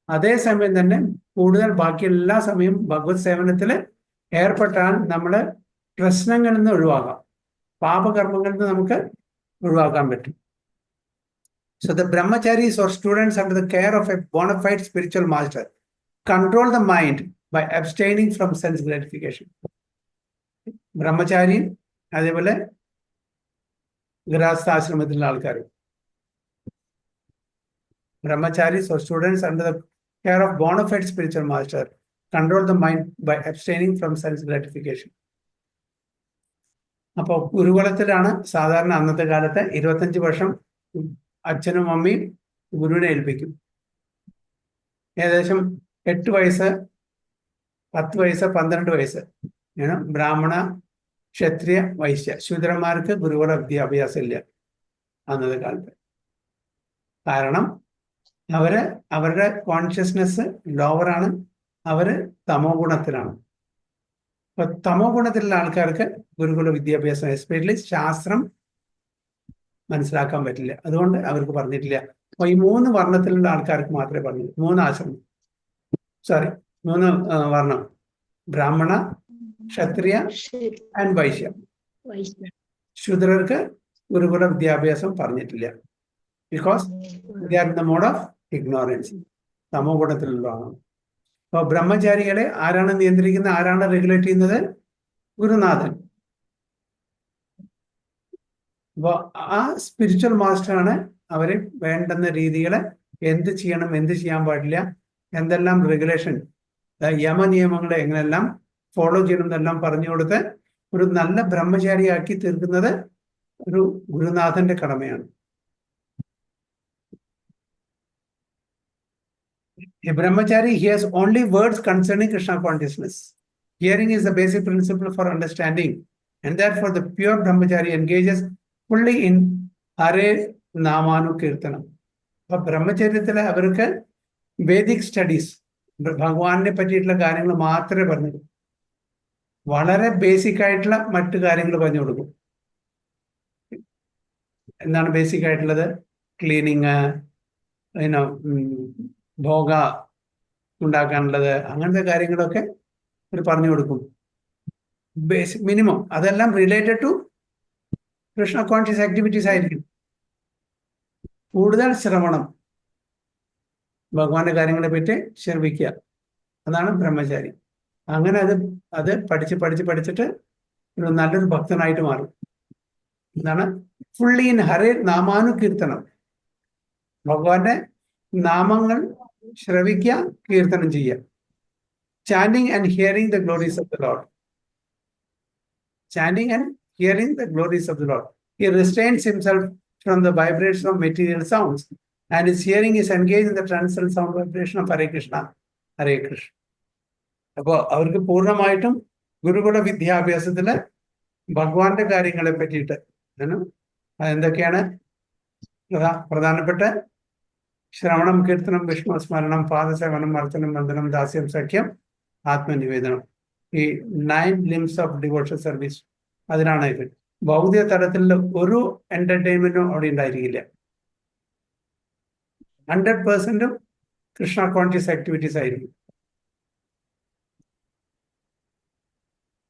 അതേസമയം തന്നെ കൂടുതൽ ബാക്കി എല്ലാ സമയം ഭഗവത് സേവനത്തിൽ ഏർപ്പെട്ടാൽ നമ്മള് പ്രശ്നങ്ങളിൽ നിന്ന് ഒഴിവാക്കാം, പാപകർമ്മങ്ങളിൽ നിന്ന് നമുക്ക് ഒഴിവാക്കാൻ പറ്റും. So the brahmacharis or students under the care of a bona fide spiritual master control the mind by abstaining from sense gratification. ബ്രഹ്മചാരി അതേപോലെ ഗൃഹസ്ഥാശ്രമത്തിലുള്ള ആൾക്കാർ, brahmacharis or students under the care of bona fide spiritual master control the mind by abstaining from sense gratification. അപ്പോൾ ഗുരുകുലത്തിലാണ് സാധാരണ അന്നത്തെ കാലത്ത് 25 വർഷം അച്ഛനും അമ്മയും ഗുരുവിനെ ഏൽപ്പിക്കും. ഏകദേശം 8 വയസ്സ്, 10 വയസ്സ്, 12 വയസ്സ് ബ്രാഹ്മണ, ക്ഷത്രിയ, വൈശ്യ, ശൂദ്രന്മാർക്ക് ഗുരുകുല വിദ്യാഭ്യാസം ഇല്ല അന്നത്തെ കാലത്ത്. കാരണം അവരുടെ കോൺഷ്യസ്നെസ് ലോവറാണ്, അവര് തമോ ഗുണത്തിലാണ്. അപ്പൊ തമോ ഗുണത്തിലുള്ള ആൾക്കാർക്ക് ഗുരുകുല വിദ്യാഭ്യാസം, എസ്പെഷ്യലി ശാസ്ത്രം മനസ്സിലാക്കാൻ പറ്റില്ല. അതുകൊണ്ട് അവർക്ക് പറഞ്ഞിട്ടില്ല. അപ്പൊ ഈ 3 വർണ്ണത്തിലുള്ള ആൾക്കാർക്ക് മാത്രമേ പറഞ്ഞു. 3 ആശ്രമം, 3 വർണ്ണം: ബ്രാഹ്മണ, ക്ഷത്രിയ ആൻഡ് വൈശ്യ. ശൂദ്രർക്ക് ഗുരുകുല വിദ്യാഭ്യാസം പറഞ്ഞിട്ടില്ല. Because they are in the mode of ignorance, തമോ ഗുണത്തിലുള്ളതാണ്. അപ്പൊ ബ്രഹ്മചാരികളെ ആരാണ് നിയന്ത്രിക്കുന്നത്, ആരാണ് റെഗുലേറ്റ് ചെയ്യുന്നത്? ഗുരുനാഥൻ. അപ്പൊ ആ സ്പിരിച്വൽ മാസ്റ്ററാണ് അവരെ വേണ്ടുന്ന രീതികളെ എന്ത് ചെയ്യണം, എന്ത് ചെയ്യാൻ പാടില്ല, എന്തെല്ലാം റെഗുലേഷൻ, യമനിയമങ്ങളെ എങ്ങനെല്ലാം ഫോളോ ചെയ്യണം എന്നെല്ലാം പറഞ്ഞു കൊടുത്ത് ഒരു നല്ല ബ്രഹ്മചാരിയാക്കി തീർക്കുന്നത് ഒരു ഗുരുനാഥന്റെ കടമയാണ്. A brahmachari hears only words concerning Krishna consciousness. Hearing is the basic principle for understanding, and therefore the pure brahmachari engages fully in Hare Namanu Kirtanam. അപ്പൊ ബ്രഹ്മചര്യത്തില് അവർക്ക് വേദിക് സ്റ്റഡീസ്, ഭഗവാനെ പറ്റിയിട്ടുള്ള കാര്യങ്ങൾ മാത്രമേ പറഞ്ഞു, വളരെ ബേസിക് ആയിട്ടുള്ള മറ്റു കാര്യങ്ങൾ പറഞ്ഞു കൊടുക്കും. എന്താണ് ബേസിക് ആയിട്ടുള്ളത്? ക്ലീനിങ്, ഭോഗ ഉണ്ടാക്കാനുള്ളത്, അങ്ങനത്തെ കാര്യങ്ങളൊക്കെ അവർ പറഞ്ഞു കൊടുക്കും. Basic minimum. അതെല്ലാം related to Krishna conscious activities ആയിരിക്കും. കൂടുതൽ ശ്രവണം, ഭഗവാന്റെ കാര്യങ്ങളെ പറ്റി ശ്രവിക്കുക, അതാണ് ബ്രഹ്മചാരി. അങ്ങനെ അത് പഠിച്ചിട്ട് ഒരു നല്ലൊരു ഭക്തനായിട്ട് മാറും. എന്താണ്? ഫുള്ളി ഇൻ ഹരേ നാമാനു കീർത്തനം, ഭഗവാന്റെ നാമങ്ങൾ ശ്രവിക്കുക, കീർത്തനം ചെയ്യുക. Chanting and hearing the Glory's of the Lord. Chanting and hearing the glories of the Lord. He restrains himself from the vibration of material sounds, and his hearing is engaged in the transcendental sound vibration of Hare Krishna, Hare Krishna. അപ്പോൾ അവർക്ക് പൂർണ്ണമായിട്ടും ഗുരുകുല വിദ്യാഭ്യാസത്തില് ഭഗവാന്റെ കാര്യങ്ങളെ പറ്റിയിട്ട് എന്തൊക്കെയാണ് പ്രധാനപ്പെട്ട ശ്രവണം, കീർത്തനം, വിഷ്ണു സ്മരണം, പാദസേവനം, അർച്ചനം, വന്ദനം, ദാസ്യം, സഖ്യം, ആത്മനിവേദനം. ഈ 9 limbs ഓഫ് ഡിവോഷണൽ സർവീസ്. അതിനാണ് ഇത്. ഭൗതിക തലത്തിൽ ഒരു എന്റർടൈൻമെന്റും അവിടെ ഉണ്ടായിരിക്കില്ല. 100% കൃഷ്ണ കോൺഷ്യസ് ആക്ടിവിറ്റീസ് ആയിരിക്കും.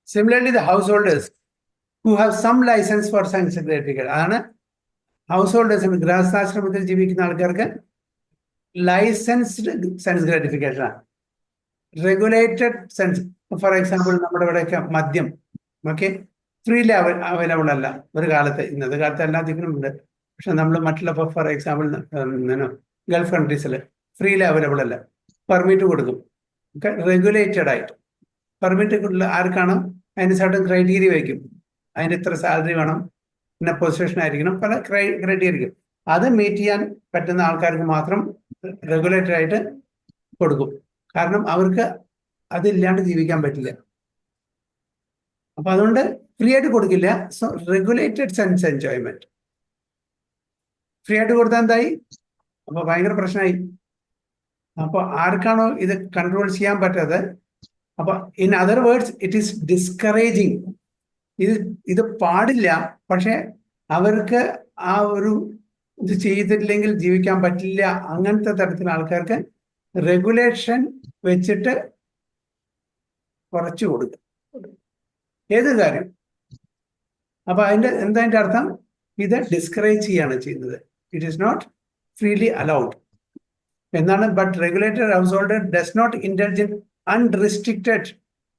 Similarly, the householders who have some license for sense gratification, അതാണ് ഹൗസ് ഗൃഹസ്ഥാശ്രമത്തിൽ ജീവിക്കുന്ന ആൾക്കാർക്ക് ലൈസൻസ്ഡ് സെൻസ് ഗ്രാറ്റിഫിക്കേഷൻ ആണ്. Regulated sense. ഫോർ എക്സാമ്പിൾ, നമ്മുടെ ഇവിടെയൊക്കെ മദ്യം ഫ്രീലി അവൈലബിൾ അല്ല ഒരു കാലത്ത്. ഇന്നത്തെ കാലത്ത് എല്ലാത്തിനും ഉണ്ട്. പക്ഷെ നമ്മൾ മറ്റുള്ള ഫോർ എക്സാമ്പിൾ ഗൾഫ് കൺട്രീസിൽ ഫ്രീലി അവൈലബിൾ അല്ല. പെർമിറ്റ് കൊടുക്കും, റെഗുലേറ്റഡ് ആയിട്ട്. പെർമിറ്റ് ആർക്കാണ്? അതിന് സർട്ടൻ ക്രൈറ്റീരിയ വയ്ക്കും. അതിന് ഇത്ര സാലറി വേണം, പിന്നെ പൊസിഷൻ ആയിരിക്കണം, പല ക്രൈറ്റീരിയ. അത് മീറ്റ് ചെയ്യാൻ പറ്റുന്ന ആൾക്കാർക്ക് മാത്രം റെഗുലേറ്റഡ് ആയിട്ട് കൊടുക്കും. കാരണം അവർക്ക് അതില്ലാണ്ട് ജീവിക്കാൻ പറ്റില്ല. അപ്പൊ അതുകൊണ്ട് ഫ്രീ ആയിട്ട് കൊടുക്കില്ല. So regulated sense enjoyment. Free ആയിട്ട് കൊടുത്താൽ എന്തായി? അപ്പൊ ഭയങ്കര പ്രശ്നമായി. അപ്പൊ ആർക്കാണോ ഇത് കൺട്രോൾ ചെയ്യാൻ പറ്റാതെ, അപ്പൊ in other words it is discouraging. ഇത് പാടില്ല, പക്ഷെ അവർക്ക് ആ ഒരു ഇത് ചെയ്തിട്ടില്ലെങ്കിൽ ജീവിക്കാൻ പറ്റില്ല. അങ്ങനത്തെ തരത്തിലുള്ള ആൾക്കാർക്ക് റെഗുലേഷൻ വെച്ചിട്ട് കുറച്ചു കൊടുക്കും ഏത് കാര്യം. അപ്പൊ എന്താ അർത്ഥം? ഇത് ഡിസ്കറേജ് ചെയ്യാണ് ചെയ്യുന്നത്. It is not freely allowed. എന്താണ് but regulated householder does not indulge in unrestricted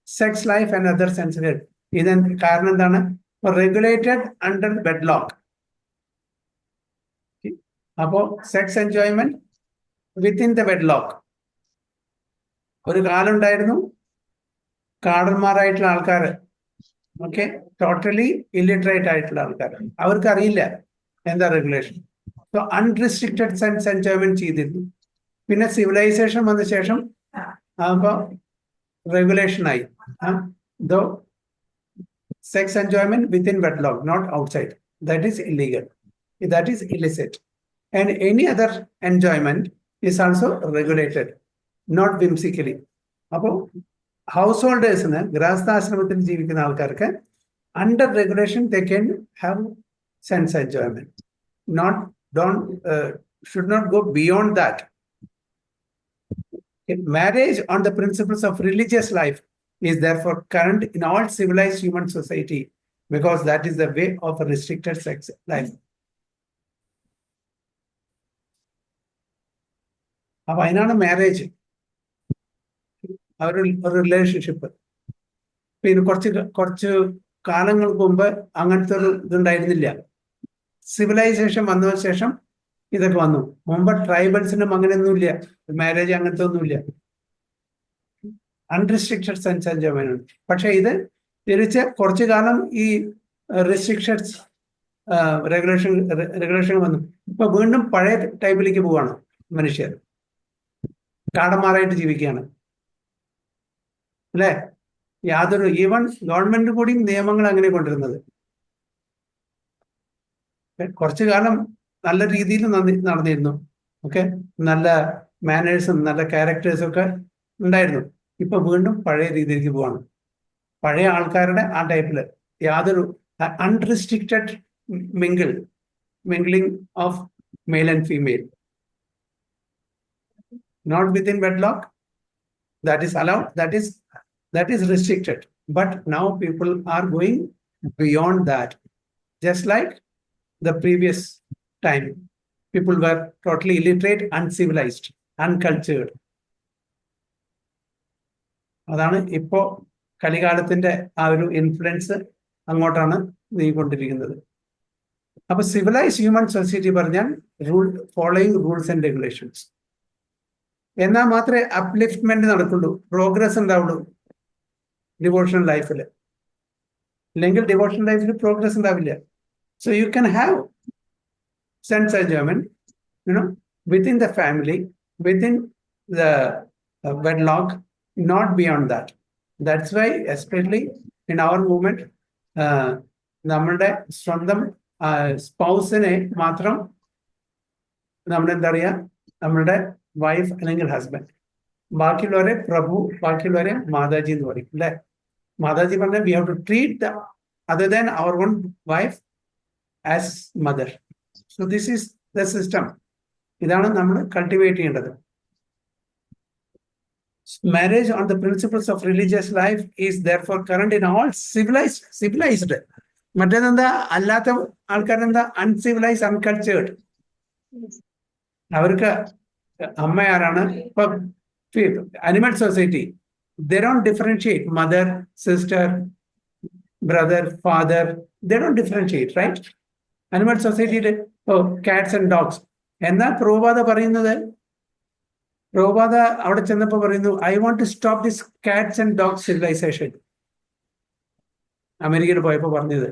sex life and other sensitive. ഇതിന് കാരണം എന്താണ്? regulated under wedlock. അപ്പോ സെക്സ് എൻജോയ്മെന്റ് വിത്തിൻ ദ വെഡ്ലോക്ക്. ഒരു കാലം ഉണ്ടായിരുന്നു കാടന്മാരായിട്ടുള്ള ആൾക്കാർ, ഓക്കെ, ടോട്ടലി ഇല്ലിറ്ററേറ്റ് ആയിട്ടുള്ള ആൾക്കാർ, അവർക്ക് അറിയില്ല എന്താ regulation. So unrestricted sense enjoyment ചെയ്തിരുന്നു. പിന്നെ സിവിലൈസേഷൻ വന്ന ശേഷം അപ്പോ റെഗുലേഷൻ ആയി. Though sex enjoyment within wedlock, not outside, that is illegal, that is illicit. And any other enjoyment is also regulated, not whimsically. അപ്പോൾ ഹൗസ്ഹോൾഡേഴ്സിന്, ഗൃഹസ്ഥാശ്രമത്തിൽ ജീവിക്കുന്ന ആൾക്കാർക്ക് under regulation they can have sense enjoyment. Should not go beyond that. Marriage on the principles of religious life is therefore current in all civilized human society, because that is the way of a restricted sex life. അപ്പൊ അതിനാണ് marriage, ഒരു relationship. പിന്നെ കുറച്ച് കാലങ്ങൾക്ക് മുമ്പ് അങ്ങനത്തെ ഒരു ഇതുണ്ടായിരുന്നില്ല. Civilisation വന്നതിന് ശേഷം ഇതൊക്കെ വന്നു. മുമ്പ് ട്രൈബൽസിനും അങ്ങനെയൊന്നുമില്ല, മാരേജ് അങ്ങനത്തെ ഒന്നുമില്ല, അൺറിസ്ട്രിക്റ്റഡ് സെൻസ് എൻജോയ്മെന്റ്. പക്ഷെ തിരിച്ച് കുറച്ചു കാലം ഈ റെസ്ട്രിക്ഷൻസ് റെഗുലേഷൻ വന്നു. ഇപ്പൊ വീണ്ടും പഴയ ടൈപ്പിലേക്ക് പോവാണ്. മനുഷ്യർ കാടന്മാരായിട്ട് ജീവിക്കുകയാണ്, അല്ലെ? ഈവൻ ഗവൺമെന്റ് കൂടി നിയമങ്ങൾ അങ്ങനെ കൊണ്ടിരുന്നത്. കുറച്ചു കാലം നല്ല രീതിയിൽ നടന്നിരുന്നു, ഓക്കെ, നല്ല മാനേഴ്സും നല്ല ക്യാരക്ടേഴ്സും ഒക്കെ ഉണ്ടായിരുന്നു. ഇപ്പൊ വീണ്ടും പഴയ രീതിയിലേക്ക് പോവാണ്. പഴയ ആൾക്കാരുടെ ആ ടൈപ്പില് യാതൊരു unrestricted mingling of male and female, not within wedlock, that is allowed, that is restricted. But now people are going beyond that. Just like the previous time, people were totally illiterate, uncivilized, uncultured. അതാണ് ഇപ്പോ കലികാലത്തിന്റെ ആ ഒരു influence അങ്ങോട്ടാണ് നീങ്ങിക്കൊണ്ടിരിക്കുന്നത്. അപ്പൊ civilised human society പറഞ്ഞാൽ following rules and regulations. എന്നാൽ മാത്രമേ upliftment നടക്കുള്ളൂ, പ്രോഗ്രസ് ഉണ്ടാവുള്ളൂ ഡിവോഷണൽ ലൈഫിൽ. ഇല്ലെങ്കിൽ ഡിവോഷണൽ ലൈഫിൽ പ്രോഗ്രസ് ഉണ്ടാവില്ല. So you can have sense enjoyment within the family, within the wedlock, not beyond that. That's why especially in our movement നമ്മളുടെ സ്വന്തം സ്പൗസിനെ മാത്രം നമ്മളെന്താ പറയുക, നമ്മളുടെ വൈഫ് അല്ലെങ്കിൽ ഹസ്ബൻഡ്, ബാക്കിയുള്ളവരെ പ്രഭു, ബാക്കിയുള്ളവരെ മാതാജി എന്ന് പറയും, അല്ലെ? മാതാജി പറഞ്ഞാൽ we have to treat the other than our own wife as mother. So this is the system. ഇതാണ് നമ്മൾ കൾട്ടിവേറ്റ് ചെയ്യേണ്ടത്. Marriage on the principles of religious life is therefore current in all civilized. മറ്റേതെന്താ, അല്ലാത്ത ആൾക്കാരെന്താ, uncivilized, uncultured. അവർക്ക് അമ്മ ആരാണ്? ഇപ്പൊ animal society, they don't differentiate mother, sister, brother, father, they don't differentiate, right? Animal society, cats and dogs. എന്നാൽ പ്രഭുപാദ പറയുന്നത്, പ്രഭുപാദ അവിടെ ചെന്നപ്പോ പറയുന്നു, I want to stop this cats and dogs civilisation. അമേരിക്കയിൽ പോയപ്പോ പറഞ്ഞത്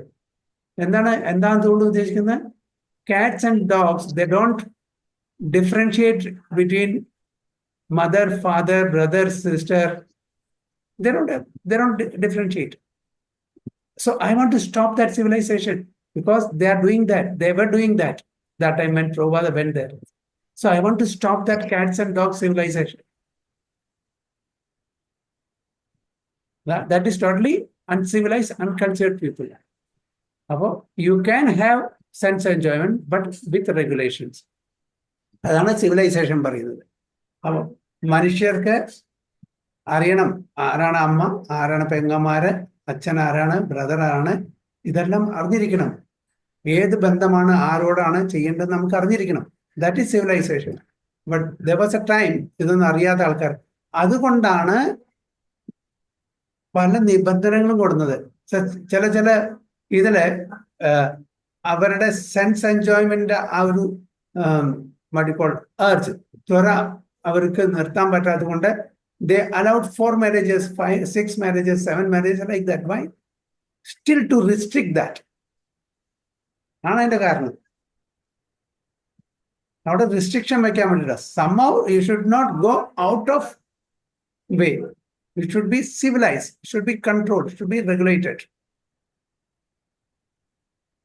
എന്താണെന്ന് ഉദ്ദേശിക്കുന്നത്? Cats and dogs, they don't differentiate between mother, father, brother, sister. They don't differentiate. So I want to stop that civilization, because they are doing that. They were doing that time when Prabhupada went there. So I want to stop that cats and dogs civilization. That is totally uncivilized, uncultured people. You can have sense enjoyment, but with regulations. അതാണ് civilisation പറയുന്നത്. അപ്പോൾ മനുഷ്യർക്ക് അറിയണം ആരാണ് അമ്മ, ആരാണ് പെങ്ങന്മാര്, അച്ഛൻ ആരാണ്, ബ്രദർ ആരാണ്, ഇതെല്ലാം അറിഞ്ഞിരിക്കണം. ഏത് ബന്ധമാണ്, ആരോടാണ് ചെയ്യേണ്ടത് നമുക്ക് അറിഞ്ഞിരിക്കണം. That is civilization. But there was a time ഇതൊന്നും അറിയാത്ത ആൾക്കാർ, അതുകൊണ്ടാണ് പല നിബന്ധനകളും കൊടുക്കുന്നത്. ചില ഇതില് അവരുടെ സെൻസ് എൻജോയ്മെന്റ് ആ ഒരു മടിപ്പോൾ ത്വര അവർക്ക് നിർത്താൻ പറ്റാത്തത് കൊണ്ട് they allowed 4 marriages, 5, 6 marriages, 7 marriages like that. Why? Still to restrict that. ആണ് അതിന്റെ കാരണം. അവിടെ restriction വെക്കാൻ വേണ്ടിയില്ല. Somehow you should not go out of way. It should be civilized, it should be controlled, it should be regulated.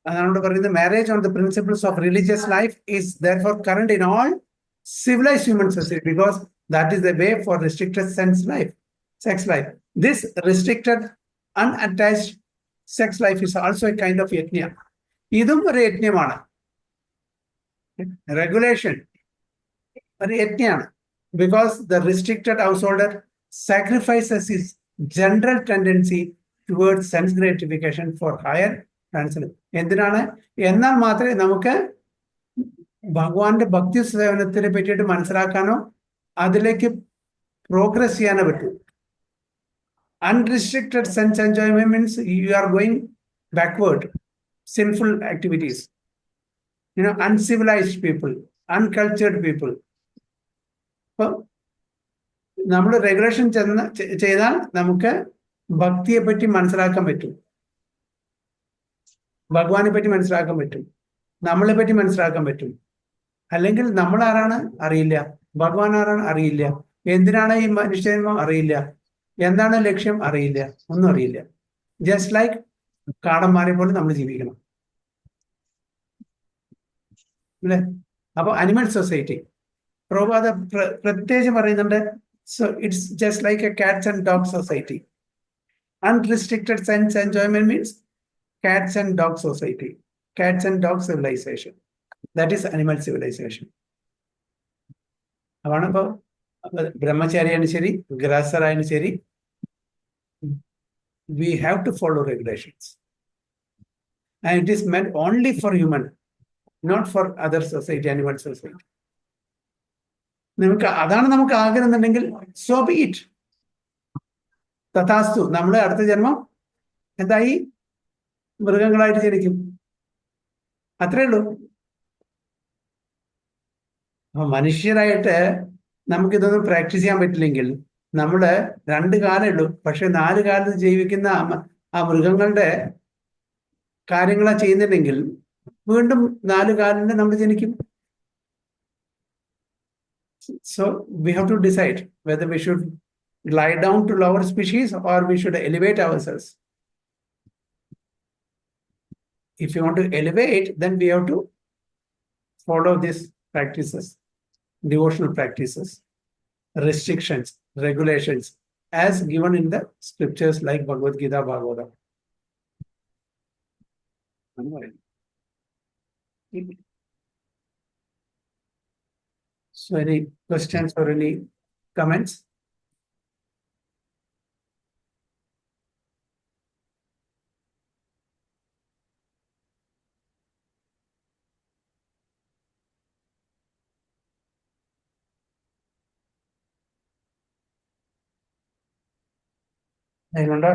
അതാണ് പറയുന്നത്, marriage on the principles of religious life is therefore current in all civilized human society, because that is the way for restricted sex life. This restricted unattached sex life is also a kind of yajna. ഇതും ഒരു യജ്ഞമാണ്. Regulation ഒരു യജ്ഞയാണ്, because the restricted householder sacrifices his general tendency towards sense gratification for higher transcendental. എന്തിനാണ്? എന്നാൽ മാത്രമേ നമുക്ക് ഭഗവാന്റെ ഭക്തി സേവനത്തിനെ പറ്റിയിട്ട് മനസ്സിലാക്കാനോ അതിലേക്ക് പ്രോഗ്രസ് ചെയ്യാനോ പറ്റൂ. Unrestricted sense enjoyment means you are going backward, sinful activities, uncivilized people, uncultured people. അപ്പോൾ നമ്മൾ റെഗുലേഷൻ ചെയ്താൽ നമുക്ക് ഭക്തിയെ പറ്റി മനസ്സിലാക്കാൻ പറ്റും, ഭഗവാനെ പറ്റി മനസ്സിലാക്കാൻ പറ്റും, നമ്മളെ പറ്റി മനസ്സിലാക്കാൻ പറ്റും. അല്ലെങ്കിൽ നമ്മൾ ആരാണ് അറിയില്ല, ഭഗവാൻ ആരാണ് അറിയില്ല, എന്തിനാണ് ഈ മനുഷ്യജന്മം അറിയില്ല, എന്താണ് ലക്ഷ്യം അറിയില്ല, ഒന്നും അറിയില്ല. ജസ്റ്റ് ലൈക്ക് കാടന്മാരെ പോലെ നമ്മൾ ജീവിക്കണം അല്ലേ? അപ്പൊ അനിമൽ സൊസൈറ്റി പ്രഭുപാദ പ്രത്യേകിച്ച് പറയുന്നുണ്ട്. So it's just like a cats and dogs society. Unrestricted sense enjoyment means cats and dog society, cats and dog civilization. That is animal civilization. അതാണ് ഇപ്പൊ ബ്രഹ്മചാരിയാണ് ശരി, ഗൃഹസ്ഥരായാലും ശരി, we have to follow regulations. And it is meant only for human, not for other society, animal society. അതാണ് നമുക്ക് ആഗ്രഹം എന്നുണ്ടെങ്കിൽ so be it. തഥാസ്തു. നമ്മളെ അടുത്ത ജന്മം എന്തായി? മൃഗങ്ങളായിട്ട് ജനിക്കും, അത്രേ ഉള്ളൂ. അപ്പൊ മനുഷ്യരായിട്ട് നമുക്കിതൊന്നും പ്രാക്ടീസ് ചെയ്യാൻ പറ്റില്ലെങ്കിൽ നമ്മള് 2 കാലേ ഉള്ളൂ, പക്ഷെ 4 കാലത്ത് ജീവിക്കുന്ന ആ മൃഗങ്ങളുടെ കാര്യങ്ങളാ ചെയ്യുന്നില്ലെങ്കിൽ വീണ്ടും 4 കാലിന് നമ്മൾ ജനിക്കും. So we have to decide whether we should lie down to lower species or we should elevate ourselves. If you want to elevate, then we have to follow these practices, devotional practices, restrictions, regulations, as given in the scriptures like Bhagavad Gita, Bhagavatam. So any questions or any comments?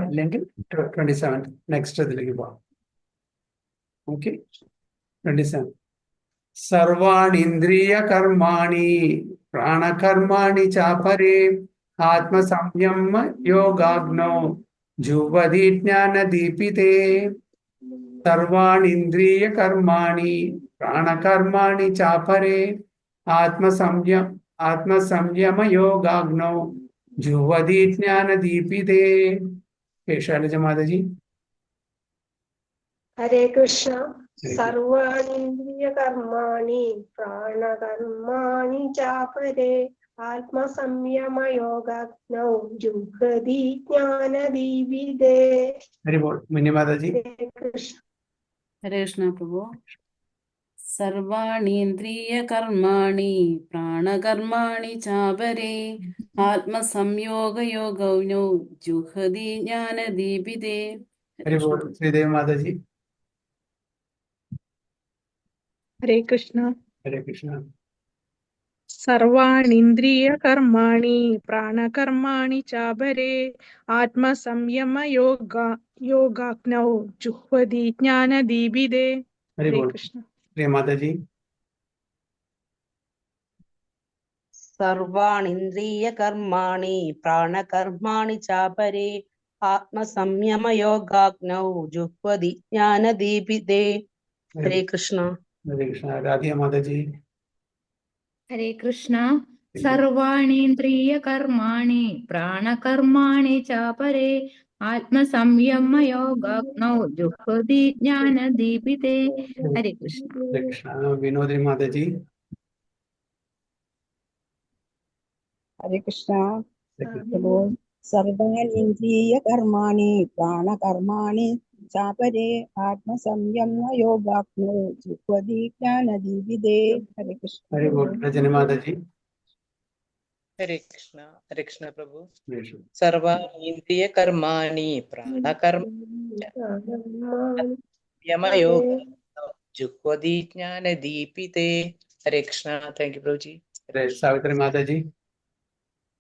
ഇല്ലെങ്കിൽ 27 next ഇതിലേക്ക് പോവാം. Okay, 27. സർവാണി ഇന്ദ്രിയ കർമാണി പ്രാണകർമാണി ചാപരേ ആത്മസംയമ യോഗാഗ്നോ ജുവതി ജ്ഞാനദീപിതേ. സർവാണി ഇന്ദ്രിയ കർമാണി പ്രാണകർമാണി ചാപരേ ആത്മസംയമ യോഗാഗ്നോ ജുവതി ജ്ഞാനദീപിതേ. ശൈലജ മാതാജി. ഹരേ കൃഷ്ണ. സർവാണീന്ദ്രിയ കർമാണി പ്രാണകർമാണി ചാപരേ ആത്മസംയമയോഗാഗ്നൗ ജുഹതി ജ്ഞാനദീപിതേ. ഹരിബോൾ. മിനി മാതാജി. ഹരേ കൃഷ്ണ പ്രഭു. സർവാണീന്ദ്രിയ കർമാണി പ്രാണകർമാണി ചാപരേ ആത്മസംയോഗയോഗൗനോ ജുഹതി ജ്ഞാനദീപിതേ. ഹരിബോൾ. ശ്രീദേവി മാതാജി. Hare Krishna. ഹരേ കൃഷ്ണ. സർവാണിന്ദ്രിയകർമാണി പ്രാണകർമാണി ചാപരേ യോഗാഗ്നൗ ജുഹ്വതി ജ്ഞാനദീപിതേ. Very ഹരേ good. കൃഷ്ണ. Priya Mataji. സർവാണിന്ദ്രിയകർമാണി പ്രാണകർമാണി ചാപരേ ആത്മസംയമയോഗാഗ്നൗ ജുഹ്വതി ജ്ഞാനദീപിതേ. Hare Krishna. Hare Krishna. Radhika Mataji. Hare Krishna. സർവാണീന്ദ്രിയകർമാണി പ്രാണകർമാണി ചാപരേ ആത്മസംയമയോഗാഗ്നൗ ജുഹ്വതി ജ്ഞാനദീപിതേ. Hare Krishna. Hare Krishna. Vinodri Mataji. Hare Krishna. പ്രഭു സർവാനീന്ദ്രിയ കർമാണി പ്രാണകർമാണി ചാപരേ ആത്മസംയമ യോഗാഗ്നോ ജുഹ്വതി ജ്ഞാനദീപിതേ. Hare Krishna. Very good. Rajani Mataji. Hare Krishna. Hare Krishna പ്രഭു. Hare Krishna. സർവാനീന്ദ്രിയ കർമാണി പ്രാണകർമ്മയോഗ ജുഹ്വതി ജ്ഞാനദീപിതേ. Hare Krishna. Thank you Prabhuji. Savitri Mataji.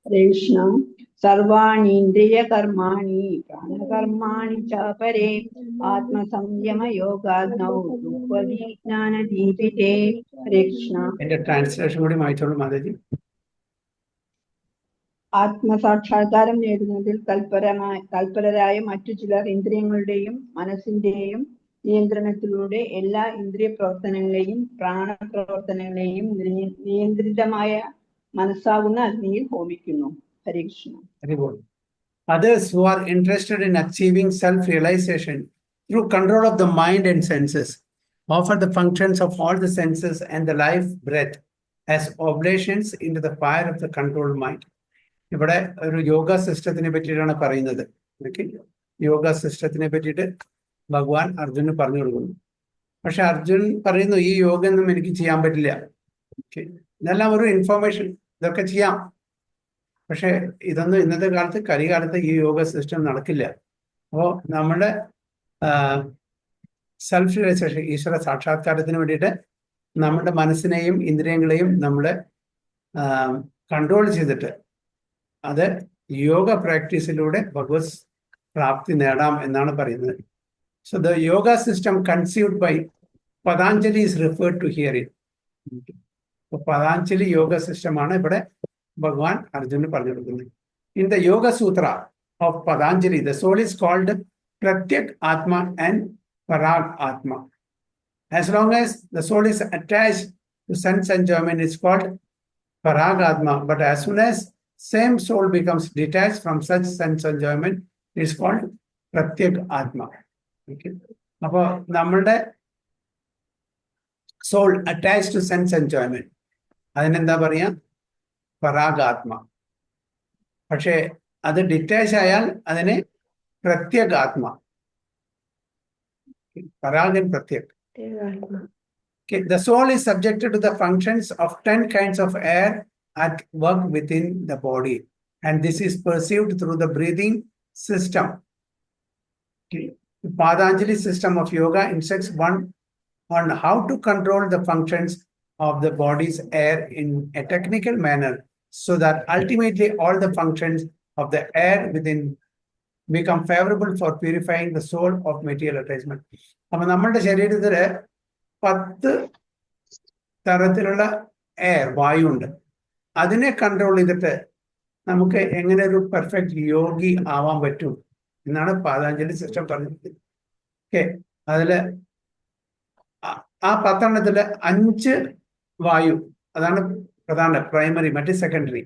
Hare Krishna. സർവാണീന്ദ്രിയ കർമാണി പ്രാണകർമാണി ചാപരേ ആത്മസംയമ യോഗാഗ്നൗ ജുഹ്വതി ജ്ഞാനദീപിതേ. ഹരേ കൃഷ്ണ. എന്റെ ട്രാൻസ്ലേഷൻ കൂടി വായിച്ചോളൂ മാതാജി. ആത്മസാക്ഷാത്കാരം നേടുന്നതിൽ തൽപരരായ മറ്റു ചിലർ ഇന്ദ്രിയങ്ങളുടെയും മനസ്സിന്റെയും നിയന്ത്രണത്തിലൂടെ എല്ലാ ഇന്ദ്രിയ പ്രവർത്തനങ്ങളെയും പ്രാണപ്രവർത്തനങ്ങളെയും നിയന്ത്രിതമായ മനസ്സാകുന്ന അഗ്നിയിൽ ഹോമിക്കുന്നു. ഹരേ Krishna. Very good. Others who are interested in achieving self-realization through control of the mind and senses offer the functions of all the senses and the life breath as oblations into the fire of the controlled mind. ഇവിടെ ഒരു യോഗ സിസ്റ്റത്തിനെ പറ്റിയിട്ടാണ് പറയുന്നത്. യോഗ സിസ്റ്റത്തിനെ പറ്റിയിട്ട് ഭഗവാൻ അർജുന് പറഞ്ഞു കൊടുക്കുന്നു. പക്ഷെ അർജുൻ പറയുന്നു ഈ യോഗ ഒന്നും എനിക്ക് ചെയ്യാൻ പറ്റില്ല. ഇതെല്ലാം ഒരു ഇൻഫോർമേഷൻ, ഇതൊക്കെ ചെയ്യാം. പക്ഷെ ഇതൊന്നും ഇന്നത്തെ കാലത്ത് കരികാലത്ത് ഈ യോഗ സിസ്റ്റം നടക്കില്ല. അപ്പോൾ നമ്മുടെ സെൽഫ് റിയലൈസേഷൻ, ഈശ്വര സാക്ഷാത്കാരത്തിന് വേണ്ടിയിട്ട് നമ്മുടെ മനസ്സിനെയും ഇന്ദ്രിയങ്ങളെയും നമ്മുടെ കൺട്രോൾ ചെയ്തിട്ട് അത് യോഗ പ്രാക്ടീസിലൂടെ ഭഗവത് പ്രാപ്തി നേടാം എന്നാണ് പറയുന്നത്. So the yoga system conceived by Patanjali is referred to here it. Patanjali യോഗ സിസ്റ്റമാണ് ഇവിടെ ഭഗവാൻ അർജുന് പറഞ്ഞു കൊടുക്കുന്നത്. In the Yoga Sutra of Patanjali the soul is called pratyak atma and parag atma. As long as the soul is attached to sense enjoyment it's called parag atma. But as soon as same soul becomes detached from such sense enjoyment, it's called pratyek atma. Okay. അപ്പോൾ നമ്മളുടെ soul attached to sense enjoyment, അതിനെന്താ പറയാ? പരാഗാത്മ. പക്ഷേ അത് detach ആയാൽ അതിനെ പ്രത്യേകാത്മ. Paragan പ്രത്യേക്. Okay. The soul is subjected to the functions of 10 kinds of air at work within the body, and this is perceived through the breathing system. Okay. The Patanjali system of yoga instructs one on how to control the functions of the body's air in a technical manner, so that ultimately all the functions of the air within become favorable for purifying the soul of material attachment. അപ്പോൾ നമ്മുടെ ശരീരത്തിൽ 10 തരത്തിലുള്ള air, വായു ഉണ്ട്. അതിനെ control ചെയ്തിട്ട് നമുക്ക് എങ്ങനെ ഒരു പെർഫെക്റ്റ് യോഗി ആവാൻ പറ്റും എന്നാണ് പതഞ്ജലി സിസ്റ്റം പറഞ്ഞത്. ഓക്കെ, അതില് ആ 10 5 വായു, അതാണ് പ്രധാന പ്രൈമറി, മറ്റ് സെക്കൻഡറി.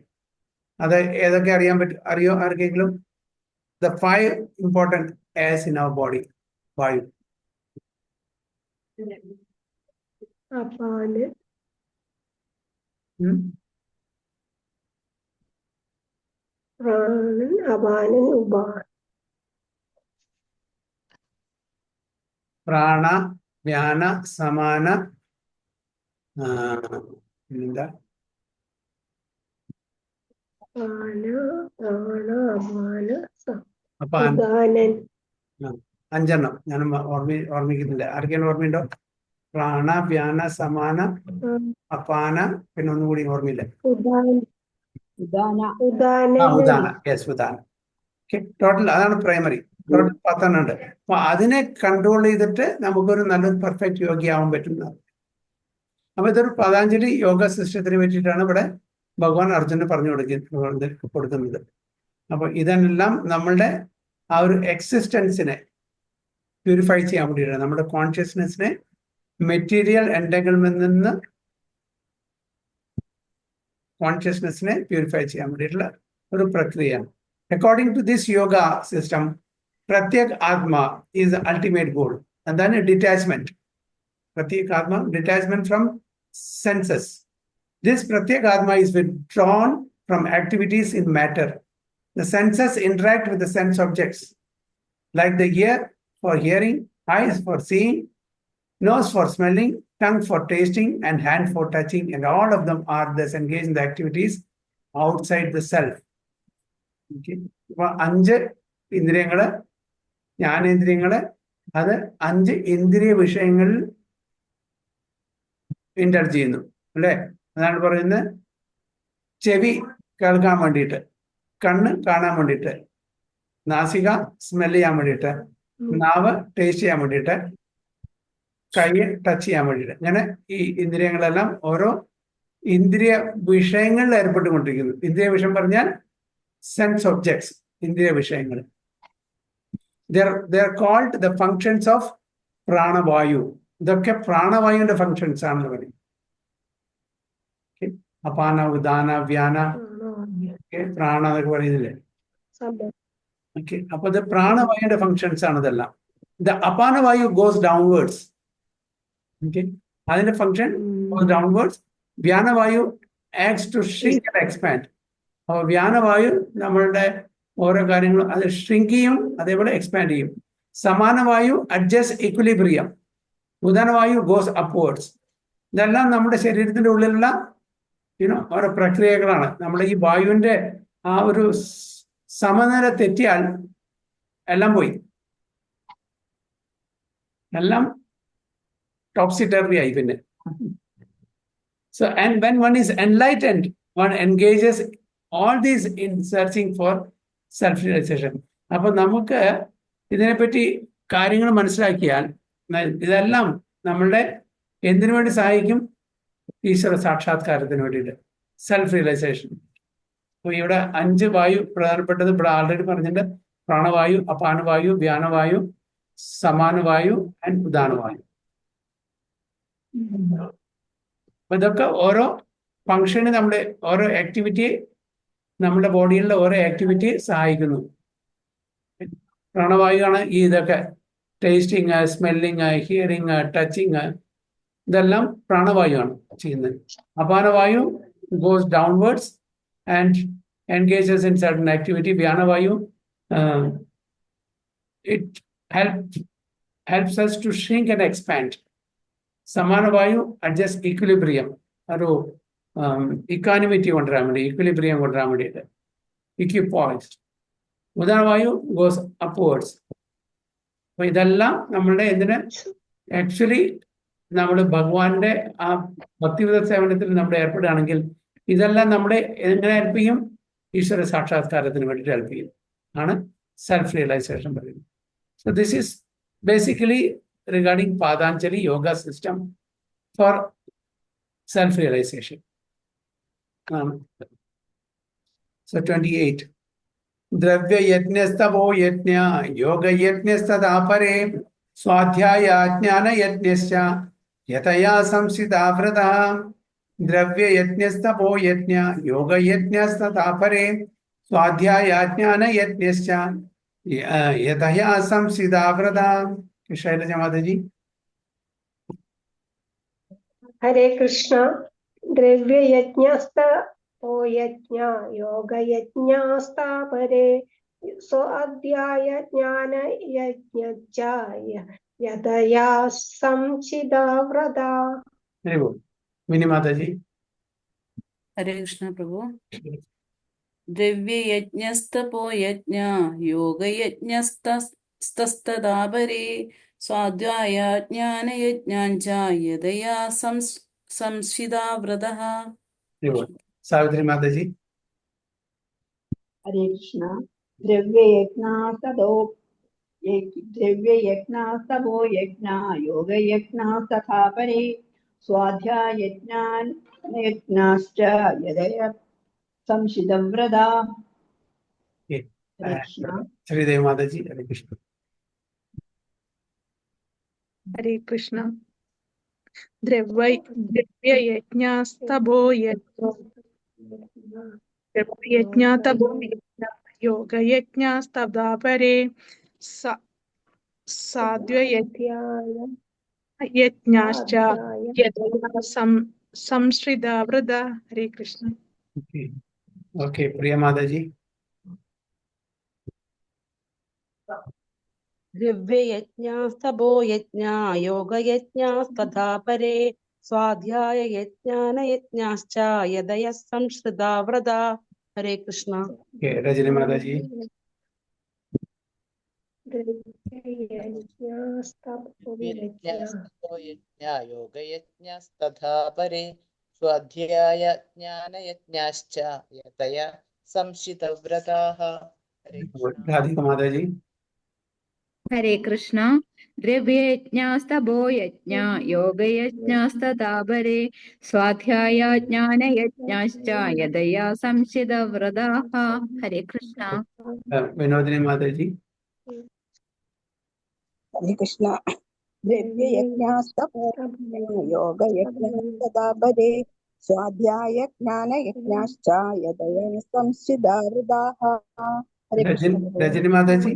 അത് ഏതൊക്കെ അറിയോ ആർക്കെങ്കിലും? The 5 important airs in our body. വായു, അപാന്, പ്രാണൻ, അപാനൻ, ഉപാൻ. പ്രാണ, വ്യാന, സമാന, എന്താ, അപാന, പ്രാണ, അപാന, അപ്പൊ ഉദാനൻ. 5 ഞാൻ ഓർമ്മിക്കുന്നില്ല. ആർക്കെങ്കിലും ഓർമ്മയുണ്ടോ? പ്രാണ, വ്യാന, സമാന, അപാന, പിന്നെ ഒന്നും കൂടി ഓർമ്മയില്ല. ഉദാന ഉദാന ഉദാന ഉദാന. യെസ്, ഉദാന. ടോട്ടൽ അതാണ് പ്രൈമറി. ടോട്ടൽ 10 ഉണ്ട്. അപ്പൊ അതിനെ കൺട്രോൾ ചെയ്തിട്ട് നമുക്കൊരു നല്ലൊരു പെർഫെക്റ്റ് യോഗിയാവാൻ പറ്റുന്നത്. അപ്പൊ ഇതൊരു പതാഞ്ജലി യോഗ സിസ്റ്റത്തിന് വേണ്ടിയിട്ടാണ് ഇവിടെ ഭഗവാൻ അർജുനന് പറഞ്ഞു കൊടുക്കുന്നത്. അപ്പൊ ഇതെല്ലാം നമ്മളുടെ ആ ഒരു എക്സിസ്റ്റൻസിനെ പ്യൂരിഫൈ ചെയ്യാൻ വേണ്ടിയിട്ടാണ്, നമ്മുടെ കോൺഷ്യസ്നെസ്സിനെ മെറ്റീരിയൽ എൻഡഗിൾമെന്റിൽ നിന്ന് കോൺഷ്യസ്നെസ്സിനെ പ്യൂരിഫൈ ചെയ്യാൻ വേണ്ടിയിട്ടുള്ള ഒരു പ്രക്രിയയാണ്. According to this yoga system, pratyek atma is the ultimate goal. എന്താണ് detachment? Pratyek atma, detachment from senses. This pratyek atma is withdrawn from activities in matter. The senses interact with the sense objects, like the ear for hearing, eyes for seeing, nose for smelling, tongue for tasting, and hand for touching, and all of them are thus engaged in the activities outside the self. Okay. അപ്പൊ 5 ഇന്ദ്രിയങ്ങള്, ജ്ഞാനേന്ദ്രിയങ്ങള്, അത് 5 ഇന്ദ്രിയ വിഷയങ്ങളിൽ Inter ചെയ്യുന്നു അല്ലെ. അതാണ് പറയുന്നത്, ചെവി കേൾക്കാൻ വേണ്ടിയിട്ട്, കണ്ണ് കാണാൻ വേണ്ടിയിട്ട്, നാസിക സ്മെല് ചെയ്യാൻ വേണ്ടിയിട്ട്, നാവ് ടേസ്റ്റ് ചെയ്യാൻ വേണ്ടിയിട്ട്, കൈ ടച്ച് ചെയ്യാൻ വേണ്ടിയിട്ട്. ഇങ്ങനെ ഈ ഇന്ദ്രിയങ്ങളെല്ലാം ഓരോ ഇന്ദ്രിയ വിഷയങ്ങളിൽ ഏർപ്പെട്ടുകൊണ്ടിരിക്കുന്നു. ഇന്ദ്രിയ വിഷയം പറഞ്ഞാൽ സെൻസ് ഒബ്ജക്ട്സ്, ഇന്ദ്രിയ വിഷയങ്ങൾ. They are called the functions of പ്രാണവായു. ഇതൊക്കെ പ്രാണവായുവിന്റെ ഫങ്ഷൻസ് ആണെന്ന് പറയും. അപാന, ഉദാന, വ്യാന, പ്രാണ എന്നൊക്കെ പറയുന്നില്ലേ. ഓക്കെ, അപ്പൊ ഇത് പ്രാണവായുവിന്റെ ഫങ്ഷൻസ് ആണ് ഇതെല്ലാം. The apanavayu goes downwards. Okay, അതിന്റെ function goes downwards. Vyanavayu acts to shrink and expand. അപ്പൊ വ്യാനവായു നമ്മളുടെ ഓരോ കാര്യങ്ങളും അത് ഷ്രിങ്ക് ചെയ്യും, അതേപോലെ എക്സ്പാൻഡ് ചെയ്യും. Samanavayu adjust equilibrium. Udanavayu goes upwards. ഇതെല്ലാം നമ്മുടെ ശരീരത്തിന്റെ ഉള്ളിലുള്ള ഓരോ പ്രക്രിയകളാണ്. നമ്മൾ ഈ വായുവിന്റെ ആ ഒരു സമനില തെറ്റിയാൽ എല്ലാം പോയി, എല്ലാം ടോപ്സി ടെർറി ആയി പിന്നെ. So, and when one is enlightened, one engages all these in searching for self-realization. അപ്പൊ നമുക്ക് ഇതിനെപ്പറ്റി കാര്യങ്ങൾ മനസ്സിലാക്കിയാൽ ഇതെല്ലാം നമ്മളുടെ എന്തിനു വേണ്ടി സഹായിക്കും? ഈശ്വര സാക്ഷാത്കാരത്തിന് വേണ്ടിയിട്ട്, സെൽഫ് റിയലൈസേഷൻ. അപ്പൊ ഇവിടെ 5 വായു പ്രധാനപ്പെട്ടത് ഇവിടെ ആൾറെഡി പറഞ്ഞിട്ടുണ്ട്. പ്രാണവായു, അപാനവായു, വ്യാനവായു, സമാനവായു ആൻഡ് ഉദാനവായു. അപ്പൊ ഇതൊക്കെ ഓരോ ഫങ്ഷന്, നമ്മുടെ ഓരോ ആക്ടിവിറ്റി, നമ്മുടെ ബോഡിയിലുള്ള ഓരോ ആക്ടിവിറ്റി സഹായിക്കുന്നു. പ്രാണവായു ആണ് ഈ ഇതൊക്കെ ടേസ്റ്റിങ്, സ്മെല്ലിങ്, ഹിയറിങ്, ടച്ചിങ്, ഇതെല്ലാം പ്രാണവായു ആണ് ചെയ്യുന്നത്. Apanavayu goes downwards and engages in certain activity. Vyanavayu it helps us to shrink and expand. Samanavayu adjust equilibrium, ഒരു ഇക്കോണമിറ്റി കൊണ്ടുവരാൻ വേണ്ടി, ഇക്വിലിബ്രിയം കൊണ്ടുവരാൻ വേണ്ടിയിട്ട്, ഇക്വിപോയിസ്ഡ്. ഉദാനവായു ഗോസ് അപ്വേർഡ്സ്. അപ്പൊ ഇതെല്ലാം നമ്മളുടെ എന്തിന് ആക്ച്വലി നമ്മൾ ഭഗവാന്റെ ആ ഭക്തിവിധ സേവനത്തിൽ നമ്മൾ ഏർപ്പെടുകയാണെങ്കിൽ ഇതെല്ലാം നമ്മളെ എങ്ങനെ ഹെൽപ്പ് ചെയ്യും? ഈശ്വര സാക്ഷാത്കാരത്തിന് വേണ്ടിയിട്ട് ഹെൽപ്പ് ചെയ്യും. ആണ് സെൽഫ് റിയലൈസേഷൻ പറയുന്നത്. So this is basically regarding Patanjali yoga system for self-realization. So 28. Dravya yajnastavo yajna yoga yajnastadapare swadhyaya jnana yajnasya yataya samsita vrata. Dravya yajnastavo yajna yoga yajnastadapare swadhyaya jnana yajnasya yataya samsita vrata. Shailaja Mataji. Hare Krishna. ദ്രവ്യയജ്ഞസ്തോ യജ്ഞ യോഗയജ്ഞാസ്താപരേ സ്വാധ്യായ ജ്ഞാനയജ്ഞശ്ച യതയാ സംചിതാ വ്രതാ. മിനി മാതാജി. ഹരേ കൃഷ്ണ പ്രഭു. ദ്രവ്യയജ്ഞസ്തപോ യജ്ഞ യോഗയജ്ഞസ്തസ്തദാപരേ സ്വാധ്യായ ജ്ഞാനയജ്ഞാഞ്ച യതയാ സംസ്ഥിതാ വ്രതഃ. സാവിത്രി മാതാജി. ഹരേ കൃഷ്ണ. ദ്രവ്യയജ്ഞാസ്തപോ യജ്ഞ യോഗയജ്ഞാസ്തഥാ പരേ സ്വാധ്യായജ്ഞാനയജ്ഞാശ്ച യദയ സംശിതവ്രതാ. ഹരേ കൃഷ്ണ. ശ്രീദേവി മാതാജി. ഹരേ കൃഷ്ണ. ഹരേ കൃഷ്ണ. ദ്രവ്യയജ്ഞാസ്തപോ യജ്ഞാതപോ യോഗയജ്ഞാസ്തഥാ പരേ സാധ്വയജ്ഞാശ്ച യദയാ സംശ്രിതാ വ്രത. ഹരേ കൃഷ്ണ. ഓക്കെ, പ്രിയ മാതാജി. ദ്രവ്യയജ്ഞാസ്തപോ യജ്ഞ യോഗയജ്ഞാസ്തഥാ പരേ സ്വാധ്യായയജ്ഞാനയജ്ഞാശ്ച യദയ സംശ്രിതാ വ്രതാ. ഹരേ കൃഷ്ണ. രജനി മാതാജി. യോഗയജ്ഞാസ്തഥാ പരേ സ്വാധ്യായ ജ്ഞാനയജ്ഞാശ്ച യതയാ സംശിതവ്രതാഃ. രാധിക മാതാജി. ഹരേ കൃഷ്ണ. ദ്രവ്യയജ്ഞാസ്തപോ യജ്ഞ യോഗയജ്ഞാസ്തഥാ പരേ സ്വാധ്യായ ജ്ഞാനയജ്ഞാശ്ച യദയാ സംശിതവ്രതാഃ. ഹരേ കൃഷ്ണ. വിനോദിനി മാതാജി. ഹരേ കൃഷ്ണ. ദ്രവ്യയജ്ഞാസ്തപോ യോഗയജ്ഞാസ്തഥാ പരേ സ്വാധ്യായ ജ്ഞാനയജ്ഞാശ്ച യദയ സംശിതാ വ്രതാഃ. ഹരേ കൃഷ്ണ. രജനി മാതാജി.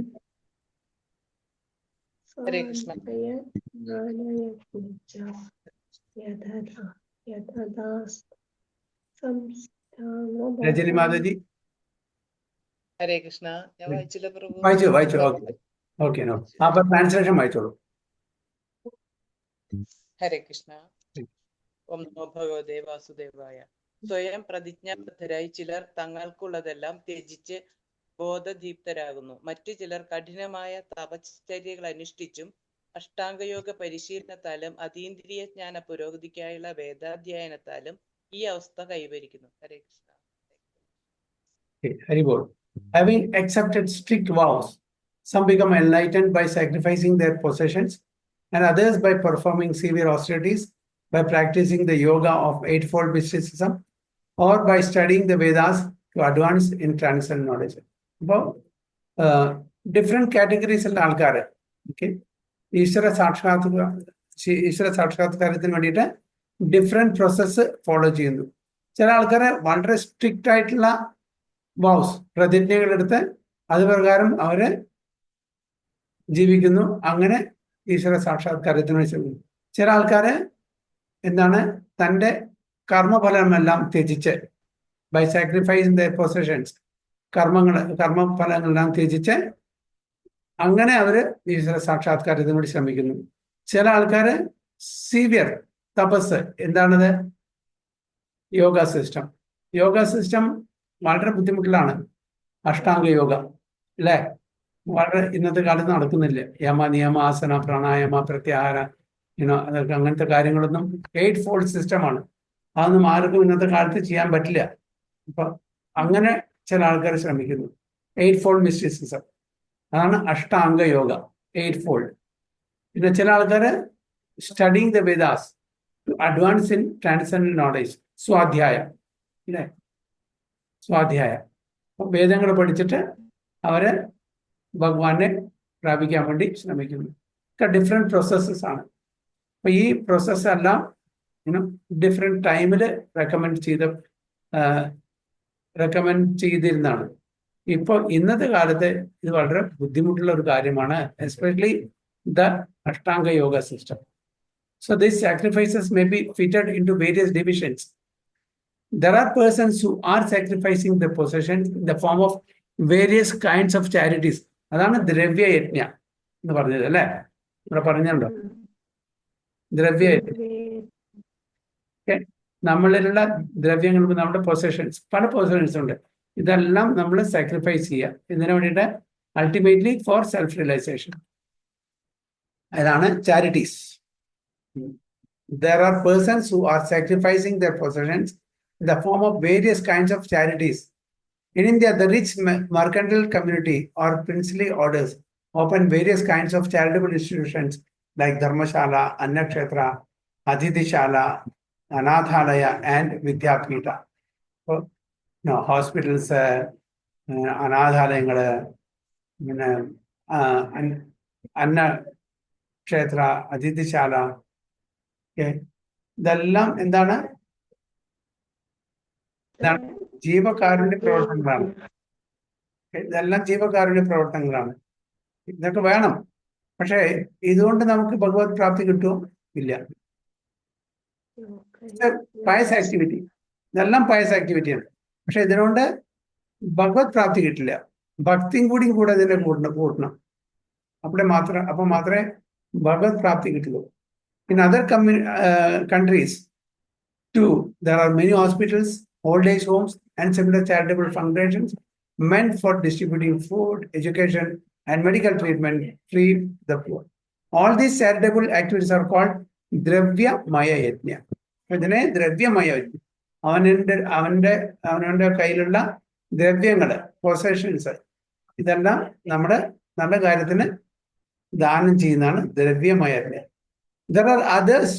ഹരേ കൃഷ്ണ. രജനി മാതാജി. ഹരേ കൃഷ്ണ. ഞാൻ വായിച്ചില്ല പ്രഭു. വായിച്ചു. ഓക്കെ. അപ്പൊ ട്രാൻസ്ലേഷൻ വായിച്ചോളൂ. ഹരേ കൃഷ്ണ. ഓം നമോ ഭഗവതേ വാസുദേവായ. സ്വയം പ്രതിജ്ഞാബദ്ധരായി ചിലർ തങ്ങൾക്കുള്ളതെല്ലാം ത്യജിച്ച് ബോധദീപ്തരാകുന്നു. മറ്റു ചിലർ കഠിനമായ തപശ്ചര്യകൾ അനുഷ്ഠിച്ചും അഷ്ടാംഗയോഗ പരിശീലനത്താലും അതീന്ദ്രിയ ജ്ഞാന പുരോഗതിക്കായുള്ള വേദാധ്യയനത്താലും ഈ അവസ്ഥ കൈവരിക്കുന്നു. ഹരേ Krishna. Haribol. Having accepted strict vows, some become enlightened by sacrificing their possessions, and others by performing severe austerities, by practicing the yoga of eightfold mysticism, or by studying the Vedas to advance in transcendental knowledge. About different categories of ആൾക്കാർ ഈശ്വര സാക്ഷാത്കാരത്തിന് വേണ്ടിയിട്ട് different process follow ചെയ്യുന്നു. ചില ആൾക്കാരെ വളരെ strict ആയിട്ടുള്ള വൗസ് പ്രതിജ്ഞകളെടുത്ത് അത് പ്രകാരം അവര് ജീവിക്കുന്നു. അങ്ങനെ ഈശ്വര സാക്ഷാത്കാരത്തിന് ശ്രമിക്കുന്നു. ചില ആൾക്കാര് തൻ്റെ കർമ്മഫലമെല്ലാം ത്യജിച്ച് ബൈ സാക്രിഫൈസിങ് ദ പൊസഷൻസ് കർമ്മഫലങ്ങളെല്ലാം ത്യജിച്ച് അങ്ങനെ അവര് ഈശ്വര സാക്ഷാത്കാരത്തിന് വേണ്ടി ശ്രമിക്കുന്നു. ചില ആൾക്കാര് സീവിയർ തപസ് യോഗ സിസ്റ്റം വളരെ ബുദ്ധിമുട്ടിലാണ്. അഷ്ടാംഗ യോഗ അല്ലേ, വളരെ ഇന്നത്തെ കാലത്ത് നടക്കുന്നില്ല. യമ നിയമ ആസന പ്രാണായാമ പ്രത്യാഹാര അതൊക്കെ അങ്ങനത്തെ കാര്യങ്ങളൊന്നും 8 ഫോൾഡ് സിസ്റ്റമാണ്. അതൊന്നും ആർക്കും ഇന്നത്തെ കാലത്ത് ചെയ്യാൻ പറ്റില്ല. അപ്പൊ അങ്ങനെ ചില ആൾക്കാർ ശ്രമിക്കുന്നു. 8 ഫോൾഡ് മിസ്റ്റിസിസം, അതാണ് അഷ്ടാംഗ യോഗ, 8 ഫോൾഡ്. പിന്നെ ചില ആൾക്കാർ studying the Vedas to advance in transcendent knowledge, സ്വാധ്യായ വേദങ്ങൾ പഠിച്ചിട്ട് അവര് ഭഗവാനെ പ്രാപിക്കാൻ വേണ്ടി ശ്രമിക്കുന്നു. ഡിഫറെന്റ് പ്രോസസ്സസ് ആണ്. അപ്പൊ ഈ പ്രോസസ് എല്ലാം ഡിഫറെന്റ് ടൈമിൽ റെക്കമെൻഡ് ചെയ്തിരുന്നതാണ്. ഇപ്പോൾ ഇന്നത്തെ കാലത്ത് ഇത് വളരെ ബുദ്ധിമുട്ടുള്ള ഒരു കാര്യമാണ്, especially the Ashtanga yoga system. So these sacrifices may be fitted into various divisions. There are persons who are sacrificing their possessions in the form of various kinds of charities. അതാണ് ദ്രവ്യ യജ്ഞ എന്ന് പറഞ്ഞത് അല്ലേ, ഇവിടെ പറഞ്ഞുണ്ടോ? നമ്മളിലുള്ള ദ്രവ്യങ്ങൾ, നമ്മുടെ പൊസഷൻസ്, പല പൊസഷൻസ് ഉണ്ട്. ഇതെല്ലാം നമ്മൾ സാക്രിഫൈസ് ചെയ്യുക. ഇതിനു വേണ്ടിയിട്ട് അൾട്ടിമേറ്റ്ലി ഫോർ സെൽഫ് റിയലൈസേഷൻ. അതാണ് charities. There are persons who are sacrificing their possessions in the form of various kinds of charities. In India, the rich mercantile community or princely orders open various kinds of charitable institutions like Dharmashala, Annakshetra, Adhidishala, Anathalaya, and Vidyapita. So, hospitals, Anathalayangala, Annakshetra, Adhidishala. ഇതെല്ലാം എന്താണ്? ജീവകാരുണ്യ പ്രവർത്തനങ്ങളാണ്. ഇതെല്ലാം ജീവകാരുണ്യ പ്രവർത്തനങ്ങളാണ്. ഇതൊക്കെ വേണം. പക്ഷേ ഇതുകൊണ്ട് നമുക്ക് ഭഗവത് പ്രാപ്തി കിട്ടുമോ? ഇല്ല. പയസ് ആക്ടിവിറ്റി, ഇതെല്ലാം പയസ് ആക്ടിവിറ്റിയാണ്. പക്ഷെ ഇതിനോണ്ട് ഭഗവത് പ്രാപ്തി കിട്ടില്ല. ഭക്തിയും കൂടെ ഇതിനെ കൂട്ടണം. അപ്പൊ മാത്രമേ ഭഗവത് പ്രാപ്തി കിട്ടുള്ളൂ. In other countries too, there are many hospitals, old age homes, and similar charitable foundations meant for distributing food, education, and medical treatment free the poor. All these charitable activities are called Dravya Maya Yajna. ഇതിനെ ദ്രവ്യമയ യജ്ഞം. അവനവന്റെ കയ്യിലുള്ള ദ്രവ്യങ്ങള്, possessions, ഇതെല്ലാം നമ്മുടെ നല്ല കാര്യത്തിന് ദാനം ചെയ്യുന്നതാണ് ദ്രവ്യമയ യജ്ഞം. There are others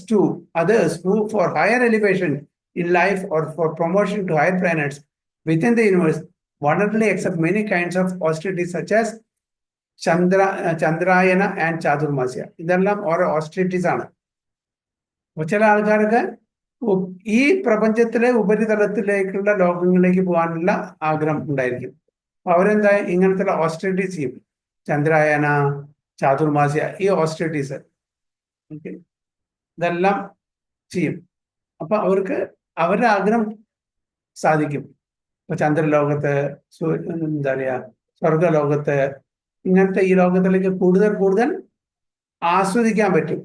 who for higher elevation in life or for promotion to higher planets within the universe voluntarily accept many kinds of austerities such as Chandrayana and Chaturmasya. ഇതെല്ലാം ഓരോ ഓസ്റ്ററിറ്റീസ് ആണ്. ചില ആൾക്കാർക്ക് ഈ പ്രപഞ്ചത്തിലെ ഉപരിതലത്തിലേക്കുള്ള ലോകങ്ങളിലേക്ക് പോകാനുള്ള ആഗ്രഹം ഉണ്ടായിരിക്കും. അവരെന്താ ഇങ്ങനത്തെ ഓസ്റ്ററിറ്റീസ് ചെയ്യും. ചന്ദ്രായന, ചാതുർമാസ്യ, ഈ ഓസ്റ്ററിറ്റീസ് ഇതെല്ലാം ചെയ്യും. അപ്പൊ അവർക്ക് അവരുടെ ആഗ്രഹം സാധിക്കും. ഇപ്പൊ ചന്ദ്രലോകത്ത്, എന്താ പറയാ, സ്വർഗലോകത്ത്, ഇങ്ങനത്തെ ഈ ലോകത്തിലേക്ക് കൂടുതൽ ആസ്വദിക്കാൻ പറ്റും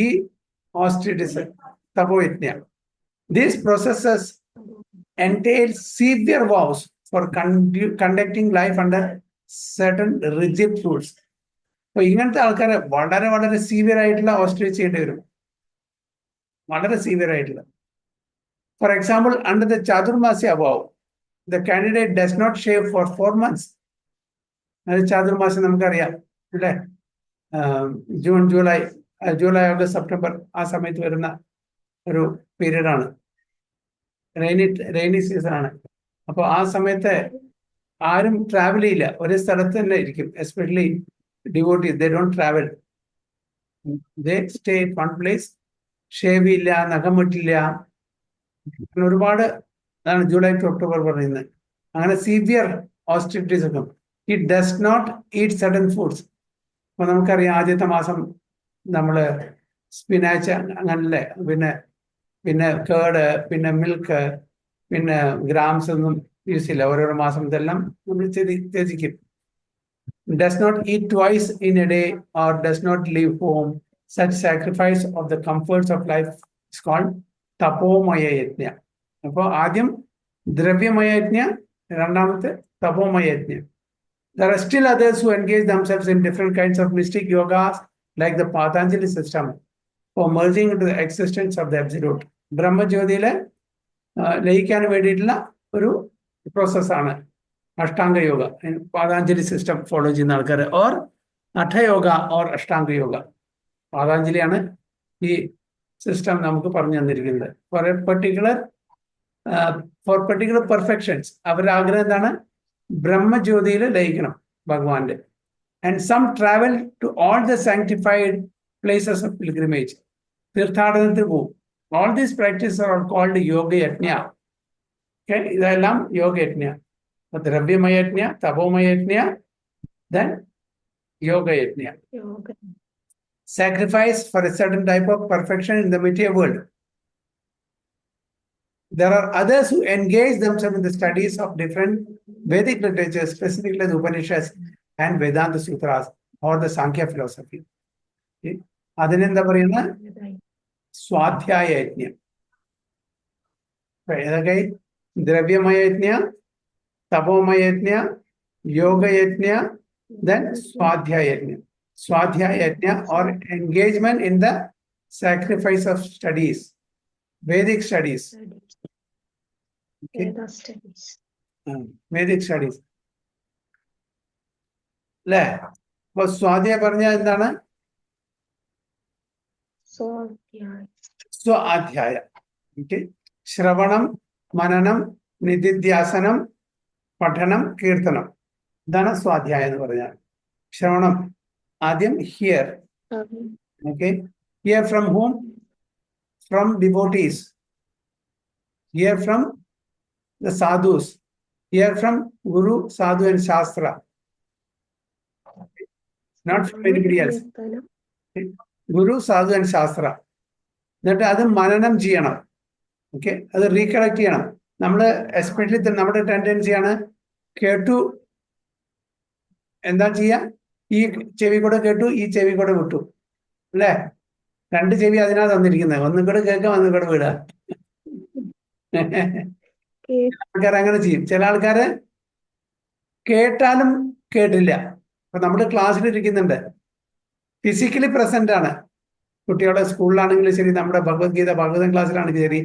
ഈ ഓസ്റ്ററിറ്റീസ്, തപോയജ്ഞ. These processes entail severe vows for conducting life under certain rigid rules. അപ്പൊ ഇങ്ങനത്തെ ആൾക്കാരെ വളരെ സീവിയർ ആയിട്ടുള്ള ഓസ്റ്ററിറ്റി ചെയ്യേണ്ടി വരും. വളരെ സീവിയർ ആയിട്ടുള്ള. For example, under the Chaturmasya vow, the candidate does not shave for 4 months. അത് ചാതുർമാസ്യം നമുക്കറിയാം അല്ലേ? ജൂൺ, ജൂലൈ, ഓഗസ്റ്റ്, സെപ്റ്റംബർ ആ സമയത്ത് വരുന്ന ഒരു പീരീഡ് ആണ്. റെയിനി സീസൺ ആണ്. അപ്പൊ ആ സമയത്ത് ആരും ട്രാവൽ ചെയ്യില്ല, ഒരേ സ്ഥലത്ത് തന്നെ ഇരിക്കും. Especially devotees, they don't travel. They stay at one place. Shave ഇല്ല, നഖം വെട്ടില്ല, ഒരുപാട്. അതാണ് ജൂലൈ ടു ഒക്ടോബർ പറയുന്നത്. അങ്ങനെ സീവിയർ ഓസ്റ്ററിറ്റീസ് ഒക്കെ. It does not eat certain foods. അപ്പൊ നമുക്കറിയാം, ആദ്യത്തെ മാസം നമ്മള് സ്പിനാച്ച് അങ്ങനല്ലേ, പിന്നെ കേട്, പിന്നെ മിൽക്ക്, പിന്നെ ഗ്രാംസ് ഒന്നും യൂസ് ചെയ്യില്ല. ഓരോരോ മാസം ഇതെല്ലാം നമ്മൾ ത്യജിക്കും. Does not eat twice in a day or does not leave home. Such sacrifice of the comforts of life is called tapomaya yajna. അപ്പൊ ആദ്യം ദ്രവ്യമയ യജ്ഞ, രണ്ടാമത്തെ തപോമയ യജ്ഞ. There are still others who engage themselves in different kinds of mystic yogas like the Patanjali system for merging into the existence of the absolute. ബ്രഹ്മജ്യോതിയിലെ ലയിക്കാൻ വേണ്ടിയിട്ടുള്ള ഒരു പ്രോസസ്സാണ് Ashtanga Yoga. Patanjali system follow ചെയ്യുന്ന ആൾക്കാർ, or Hathayoga or Ashtanga Yoga. പാതാഞ്ജലിയാണ് ഈ സിസ്റ്റം നമുക്ക് പറഞ്ഞു തന്നിരിക്കുന്നത്. For particular perfections. അവരുടെ ആഗ്രഹം എന്താണ്? ബ്രഹ്മജ്യോതിയിൽ ലയിക്കണം ഭഗവാന്റെ. And some travel to all the sanctified places of pilgrimage. തീർത്ഥാടനത്തിൽ പോകും. All these practice are called yogayajna. ഇതെല്ലാം യോഗയജ്ഞ. ദ്രവ്യമയ യജ്ഞ, തപോമയ യജ്ഞ, then yoga yajna. Sacrifice for a certain type of perfection in the material world. There are others who engage themselves in the studies of different Vedic literature, specifically the Upanishads and Vedanta Sutras or the Sankhya philosophy. അതിനെന്താ പറയുന്ന സ്വാധ്യായ യജ്ഞം. ഏതൊക്കെ? ദ്രവ്യമയ യജ്ഞ, തപോമയ യജ്ഞ, yoga യജ്ഞ, then സ്വാധ്യായ യജ്ഞ. Swadhyaya Yajna or engagement in the sacrifice of studies, Vedic studies. Okay. Veda studies. Vedic studies. അല്ലേ? അപ്പൊ സ്വാധ്യായ പറഞ്ഞാൽ എന്താണ്? സ്വാധ്യായ. ഓക്കെ. ശ്രവണം, മനനം, നിധിധ്യാസനം, പഠനം, കീർത്തനം. ഇതാണ് സ്വാധ്യായം എന്ന് പറഞ്ഞാൽ. ശ്രവണം ആദ്യം here. Okay. Here from ഹൂം? From devotees. Here from the sadhus. Hear from Guru, Sadhu and Shastra. Not from anybody else. Guru, Sadhu and Shastra. എന്നിട്ട് അത് മനനം ചെയ്യണം. ഓക്കെ. അത് റീകളക്ട് ചെയ്യണം. നമ്മൾ എസ്പെഷ്യലി നമ്മുടെ ടെൻഡൻസിയാണ് കേട്ടു എന്താ ചെയ്യാ, ഈ ചെവി കൂടെ കേട്ടു, ഈ ചെവി കൂടെ വിട്ടു, അല്ലേ? രണ്ട് ചെവി അതിനാ തന്നിരിക്കുന്നത്. ഒന്നും കൂടെ കേൾക്കാം, ഒന്നും കൂടെ വിടുക. ആൾക്കാർ അങ്ങനെ ചെയ്യും. ചില ആൾക്കാര് കേട്ടാലും കേട്ടില്ല. അപ്പൊ നമ്മുടെ ക്ലാസ്സിൽ ഇരിക്കുന്നുണ്ട്, ഫിസിക്കലി പ്രസന്റ് ആണ്. കുട്ടികളുടെ സ്കൂളിലാണെങ്കിലും ശരി, നമ്മുടെ ഭഗവത്ഗീത ഭാഗവതം ക്ലാസ്സിലാണെങ്കിലും ശരി,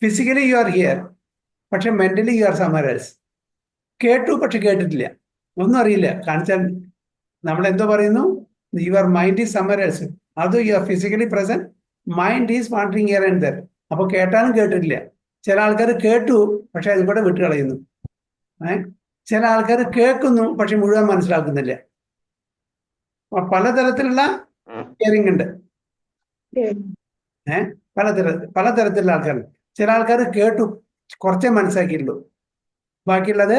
ഫിസിക്കലി യു ആർ ഹിയർ, പക്ഷെ mentally you are somewhere else. കേട്ടു പക്ഷെ കേട്ടിട്ടില്ല, ഒന്നും അറിയില്ല. കാണിച്ചാൽ നമ്മൾ എന്തോ പറയുന്നു, your mind is somewhere else. അത് you are physically present, mind is wandering here and there. അപ്പൊ കേട്ടാലും കേട്ടിട്ടില്ല. ചില ആൾക്കാർ കേട്ടു പക്ഷെ അത് കൂടെ വിട്ട് കളയുന്നു. ചില ആൾക്കാർ കേൾക്കുന്നു പക്ഷെ മുഴുവൻ മനസ്സിലാക്കുന്നില്ല. പലതരത്തിലുള്ള ഹിയറിംഗ് ഉണ്ട്. പലതരത്തിലുള്ള ആൾക്കാർ. ചില ആൾക്കാർ കേട്ടു കുറച്ചേ മനസ്സിലാക്കിയിട്ടുള്ളൂ, ബാക്കിയുള്ളത്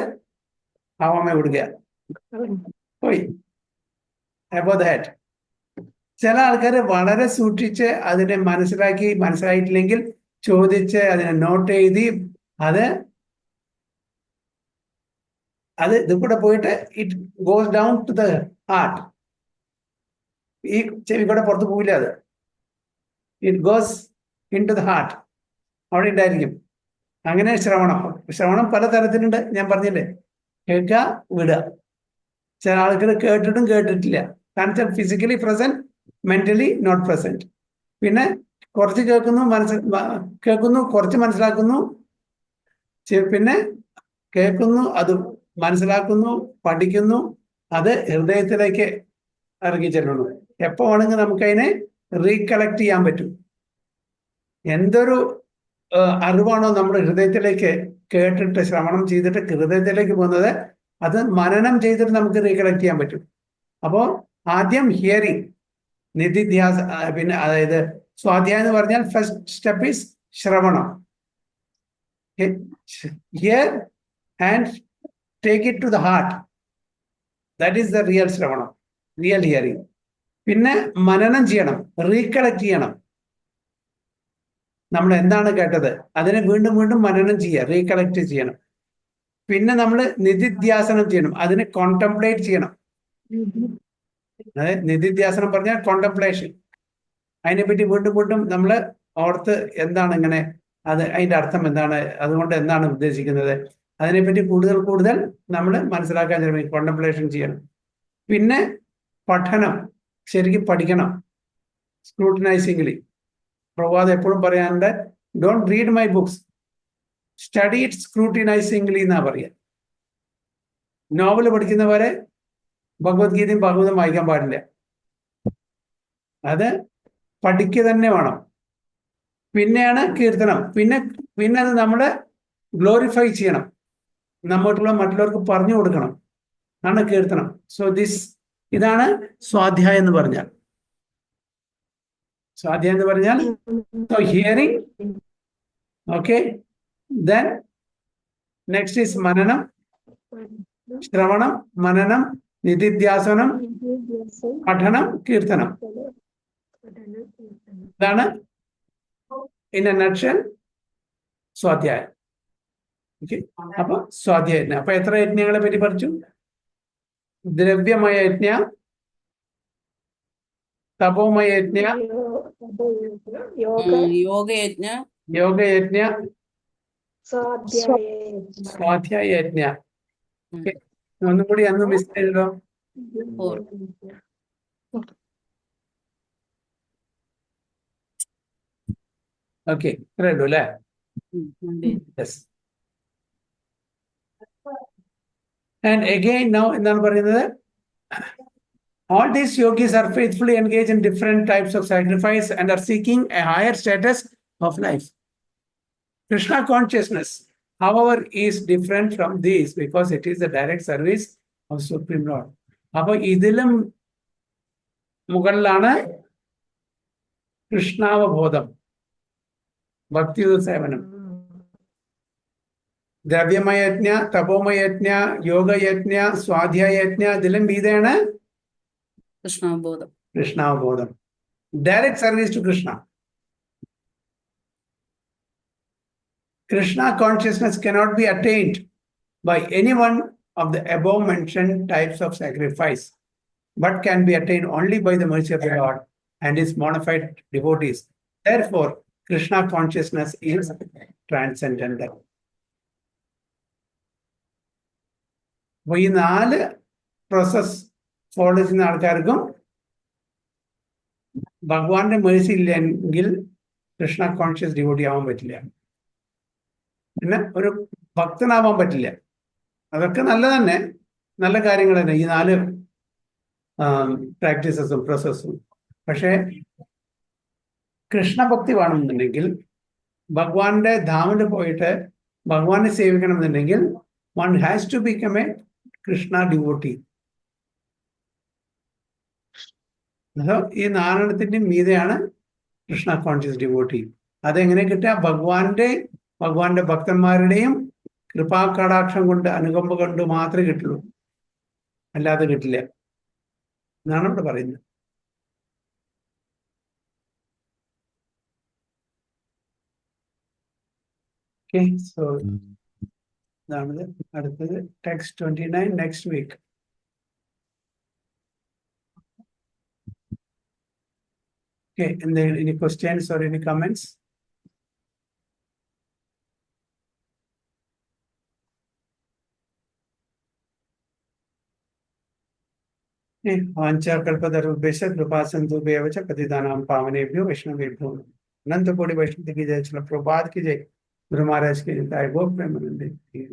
ആവാമ വിടുക പോയി. About that. ചില ആൾക്കാർ വളരെ സൂക്ഷിച്ച് അതിനെ മനസ്സിലായിട്ടില്ലെങ്കിൽ ചോദിച്ച് അതിനെ നോട്ട് എഴുതി അത് ഇത് കൂടെ പോയിട്ട് it goes down to the heart. ഈ ചെവി കൂടെ പുറത്ത് പോവില്ല, അത് it goes into the heart, അവിടെ ഉണ്ടായിരിക്കും. അങ്ങനെ ശ്രവണം പലതരത്തിലുണ്ട്. ഞാൻ പറഞ്ഞില്ലേ, കേൾക്കുക, വിടുക. ചില ആൾക്കാർ കേട്ടിട്ടും കേട്ടിട്ടില്ല. കാരണം physically present, mentally not present. പിന്നെ കുറച്ച് കേൾക്കുന്നു, കുറച്ച് മനസ്സിലാക്കുന്നു, പിന്നെ കേൾക്കുന്നു, അത് മനസ്സിലാക്കുന്നു, പഠിക്കുന്നു, അത് ഹൃദയത്തിലേക്ക് ഇറങ്ങി ചെല്ലുന്നു. എപ്പോ വേണമെങ്കിൽ നമുക്കതിനെ റീകളക്ട് ചെയ്യാൻ പറ്റും. എന്തൊരു അറിവാണോ നമ്മുടെ ഹൃദയത്തിലേക്ക് കേട്ടിട്ട് ശ്രവണം ചെയ്തിട്ട് ഹൃദയത്തിലേക്ക് പോകുന്നത്, അത് മനനം ചെയ്തിട്ട് നമുക്ക് റീകളക്ട് ചെയ്യാൻ പറ്റും. അപ്പോ ആദ്യം ഹിയറിംഗ്, നിധിധ്യാസ, പിന്നെ അതായത് സ്വാധ്യായം എന്ന് പറഞ്ഞാൽ ഫസ്റ്റ് സ്റ്റെപ്പ് ഈസ് ശ്രവണം. Hear and take it to the heart. That is the real ശ്രവണം, റിയൽ ഹിയറിംഗ്. പിന്നെ മനനം ചെയ്യണം, റീകളക്ട് ചെയ്യണം. നമ്മൾ എന്താണ് കേട്ടത് അതിനെ വീണ്ടും വീണ്ടും മനനം ചെയ്യുക, റീകളക്ട് ചെയ്യണം. പിന്നെ നമ്മൾ നിധിധ്യാസനം ചെയ്യണം, അതിനെ കോൺടംപ്ലേറ്റ് ചെയ്യണം. അതായത് നിധിധ്യാസനം പറഞ്ഞാൽ കോൺടംപ്ലേഷൻ. അതിനെപ്പറ്റി വീണ്ടും വീണ്ടും നമ്മൾ ഓർത്ത് എന്താണ് ഇങ്ങനെ, അതിന്റെ അർത്ഥം എന്താണ്, അതുകൊണ്ട് എന്താണ് ഉദ്ദേശിക്കുന്നത്, അതിനെപ്പറ്റി കൂടുതൽ നമ്മൾ മനസ്സിലാക്കാൻ ശ്രമിക്കും, കോൺടംപ്ലേഷൻ ചെയ്യണം. പിന്നെ പഠനം, ശരിക്കും പഠിക്കണം, സ്ക്രൂട്ടിനൈസിംഗ്ലി. പ്രഭാത് എപ്പോഴും പറയാറുണ്ട്, don't read my books, study it scrutinizingly എന്നാ പറയുക. നോവൽ പഠിക്കുന്നവരെ ഭഗവത്ഗീതയും ഭാഗവതം വായിക്കാൻ പാടില്ല, അത് പഠിക്കുക തന്നെ വേണം. പിന്നെയാണ് കീർത്തനം. പിന്നെ അത് നമ്മൾ ഗ്ലോറിഫൈ ചെയ്യണം, മറ്റുള്ളവർക്ക് പറഞ്ഞു കൊടുക്കണം, ആണ് കീർത്തനം. സോ ഇതാണ് സ്വാധ്യായം എന്ന് പറഞ്ഞാൽ. സ്വാധ്യായം എന്ന് പറഞ്ഞാൽ hearing. Okay. Then next is മനനം, ശ്രവണം, മനനം, നിധിധ്യാസനം, പഠനം, കീർത്തനം. ഇതാണ് ഇൻ എ നട്ട്ഷെൽ സ്വാധ്യായം. ഓക്കെ. അപ്പൊ സ്വാധ്യായം. അപ്പൊ എത്ര യജ്ഞങ്ങളെ പറ്റി പഠിച്ചു? ദ്രവ്യമയ യജ്ഞ, തപോമയ യജ്ഞ, യോഗയജ്ഞ, സ്വാധ്യായ യജ്ഞ. ഒന്നും കൂടി അന്ന് മിസ് ചെയ്തല്ലോ. ഓക്കെ, ഇത്രേ ഉള്ളൂ അല്ലേ? യെസ്. ആൻഡ് അഗൈൻ നൗ എന്താണ് പറയുന്നത്? All these yogis are faithfully engaged in different types of sacrifice and are seeking a higher status of life. Krishna consciousness, however, is different from these because it is the direct service of Supreme Lord. അപ്പൊ ഇതിലും മുകളിലാണ് കൃഷ്ണാവബോധം, ഭക്തിയുത സേവനം. ദ്രവ്യമയജ്ഞ, തപോമയജ്ഞ, യോഗയജ്ഞ, സ്വാധ്യായജ്ഞ, ഇതിലും മീതെയാണ് കൃഷ്ണാവബോധം. കൃഷ്ണാവബോധം. Direct service to Krishna. Krishna consciousness cannot be attained by any one of the above mentioned types of sacrifice, but can be attained only by the mercy of the Lord and his modified devotees. Therefore, Krishna consciousness is transcendental. അപ്പോൾ ഈ 4 process follow ചെയ്യുന്ന ആൾക്കാർക്കും ഭഗവാന്റെ Mercy ഇല്ലെങ്കിൽ Krishna conscious devotee ആവാൻ പറ്റില്ല, പിന്നെ ഒരു ഭക്തനാവാൻ പറ്റില്ല. അതൊക്കെ നല്ല തന്നെ, നല്ല കാര്യങ്ങൾ തന്നെ ഈ 4 പ്രാക്ടീസസും പ്രോസസ്സും. പക്ഷേ കൃഷ്ണഭക്തി വേണമെന്നുണ്ടെങ്കിൽ, ഭഗവാന്റെ ധാമിൽ പോയിട്ട് ഭഗവാനെ സേവിക്കണമെന്നുണ്ടെങ്കിൽ one has to become a Krishna devotee. ഈ 4 മീതെയാണ് കൃഷ്ണ കോൺഷ്യസ് ഡിവോട്ടി. അതെങ്ങനെ കിട്ടുക? ഭഗവാന്റെ ഭക്തന്മാരുടെയും കൃപാകടാക്ഷം കൊണ്ട്, അനുകമ്പ കൊണ്ട് മാത്രമേ കിട്ടുള്ളൂ, അല്ലാതെ കിട്ടില്ല എന്നാണ് ഇവിടെ പറയുന്നത്. ഓക്കെ, സോ ഇതാണത്. അടുത്തത് text 29 next week. Okay, and then any questions or any comments? वाञ्छा कल्पतरुभ्यश्च कृपा सिन्धुभ्येव च पतितानां पावनेभ्यो वैष्णवेभ्यो अनंत कोटि वैष्णव की जय। चलो प्रभात की जय। गुरु महाराज की जय। गो प्रेमानंद की।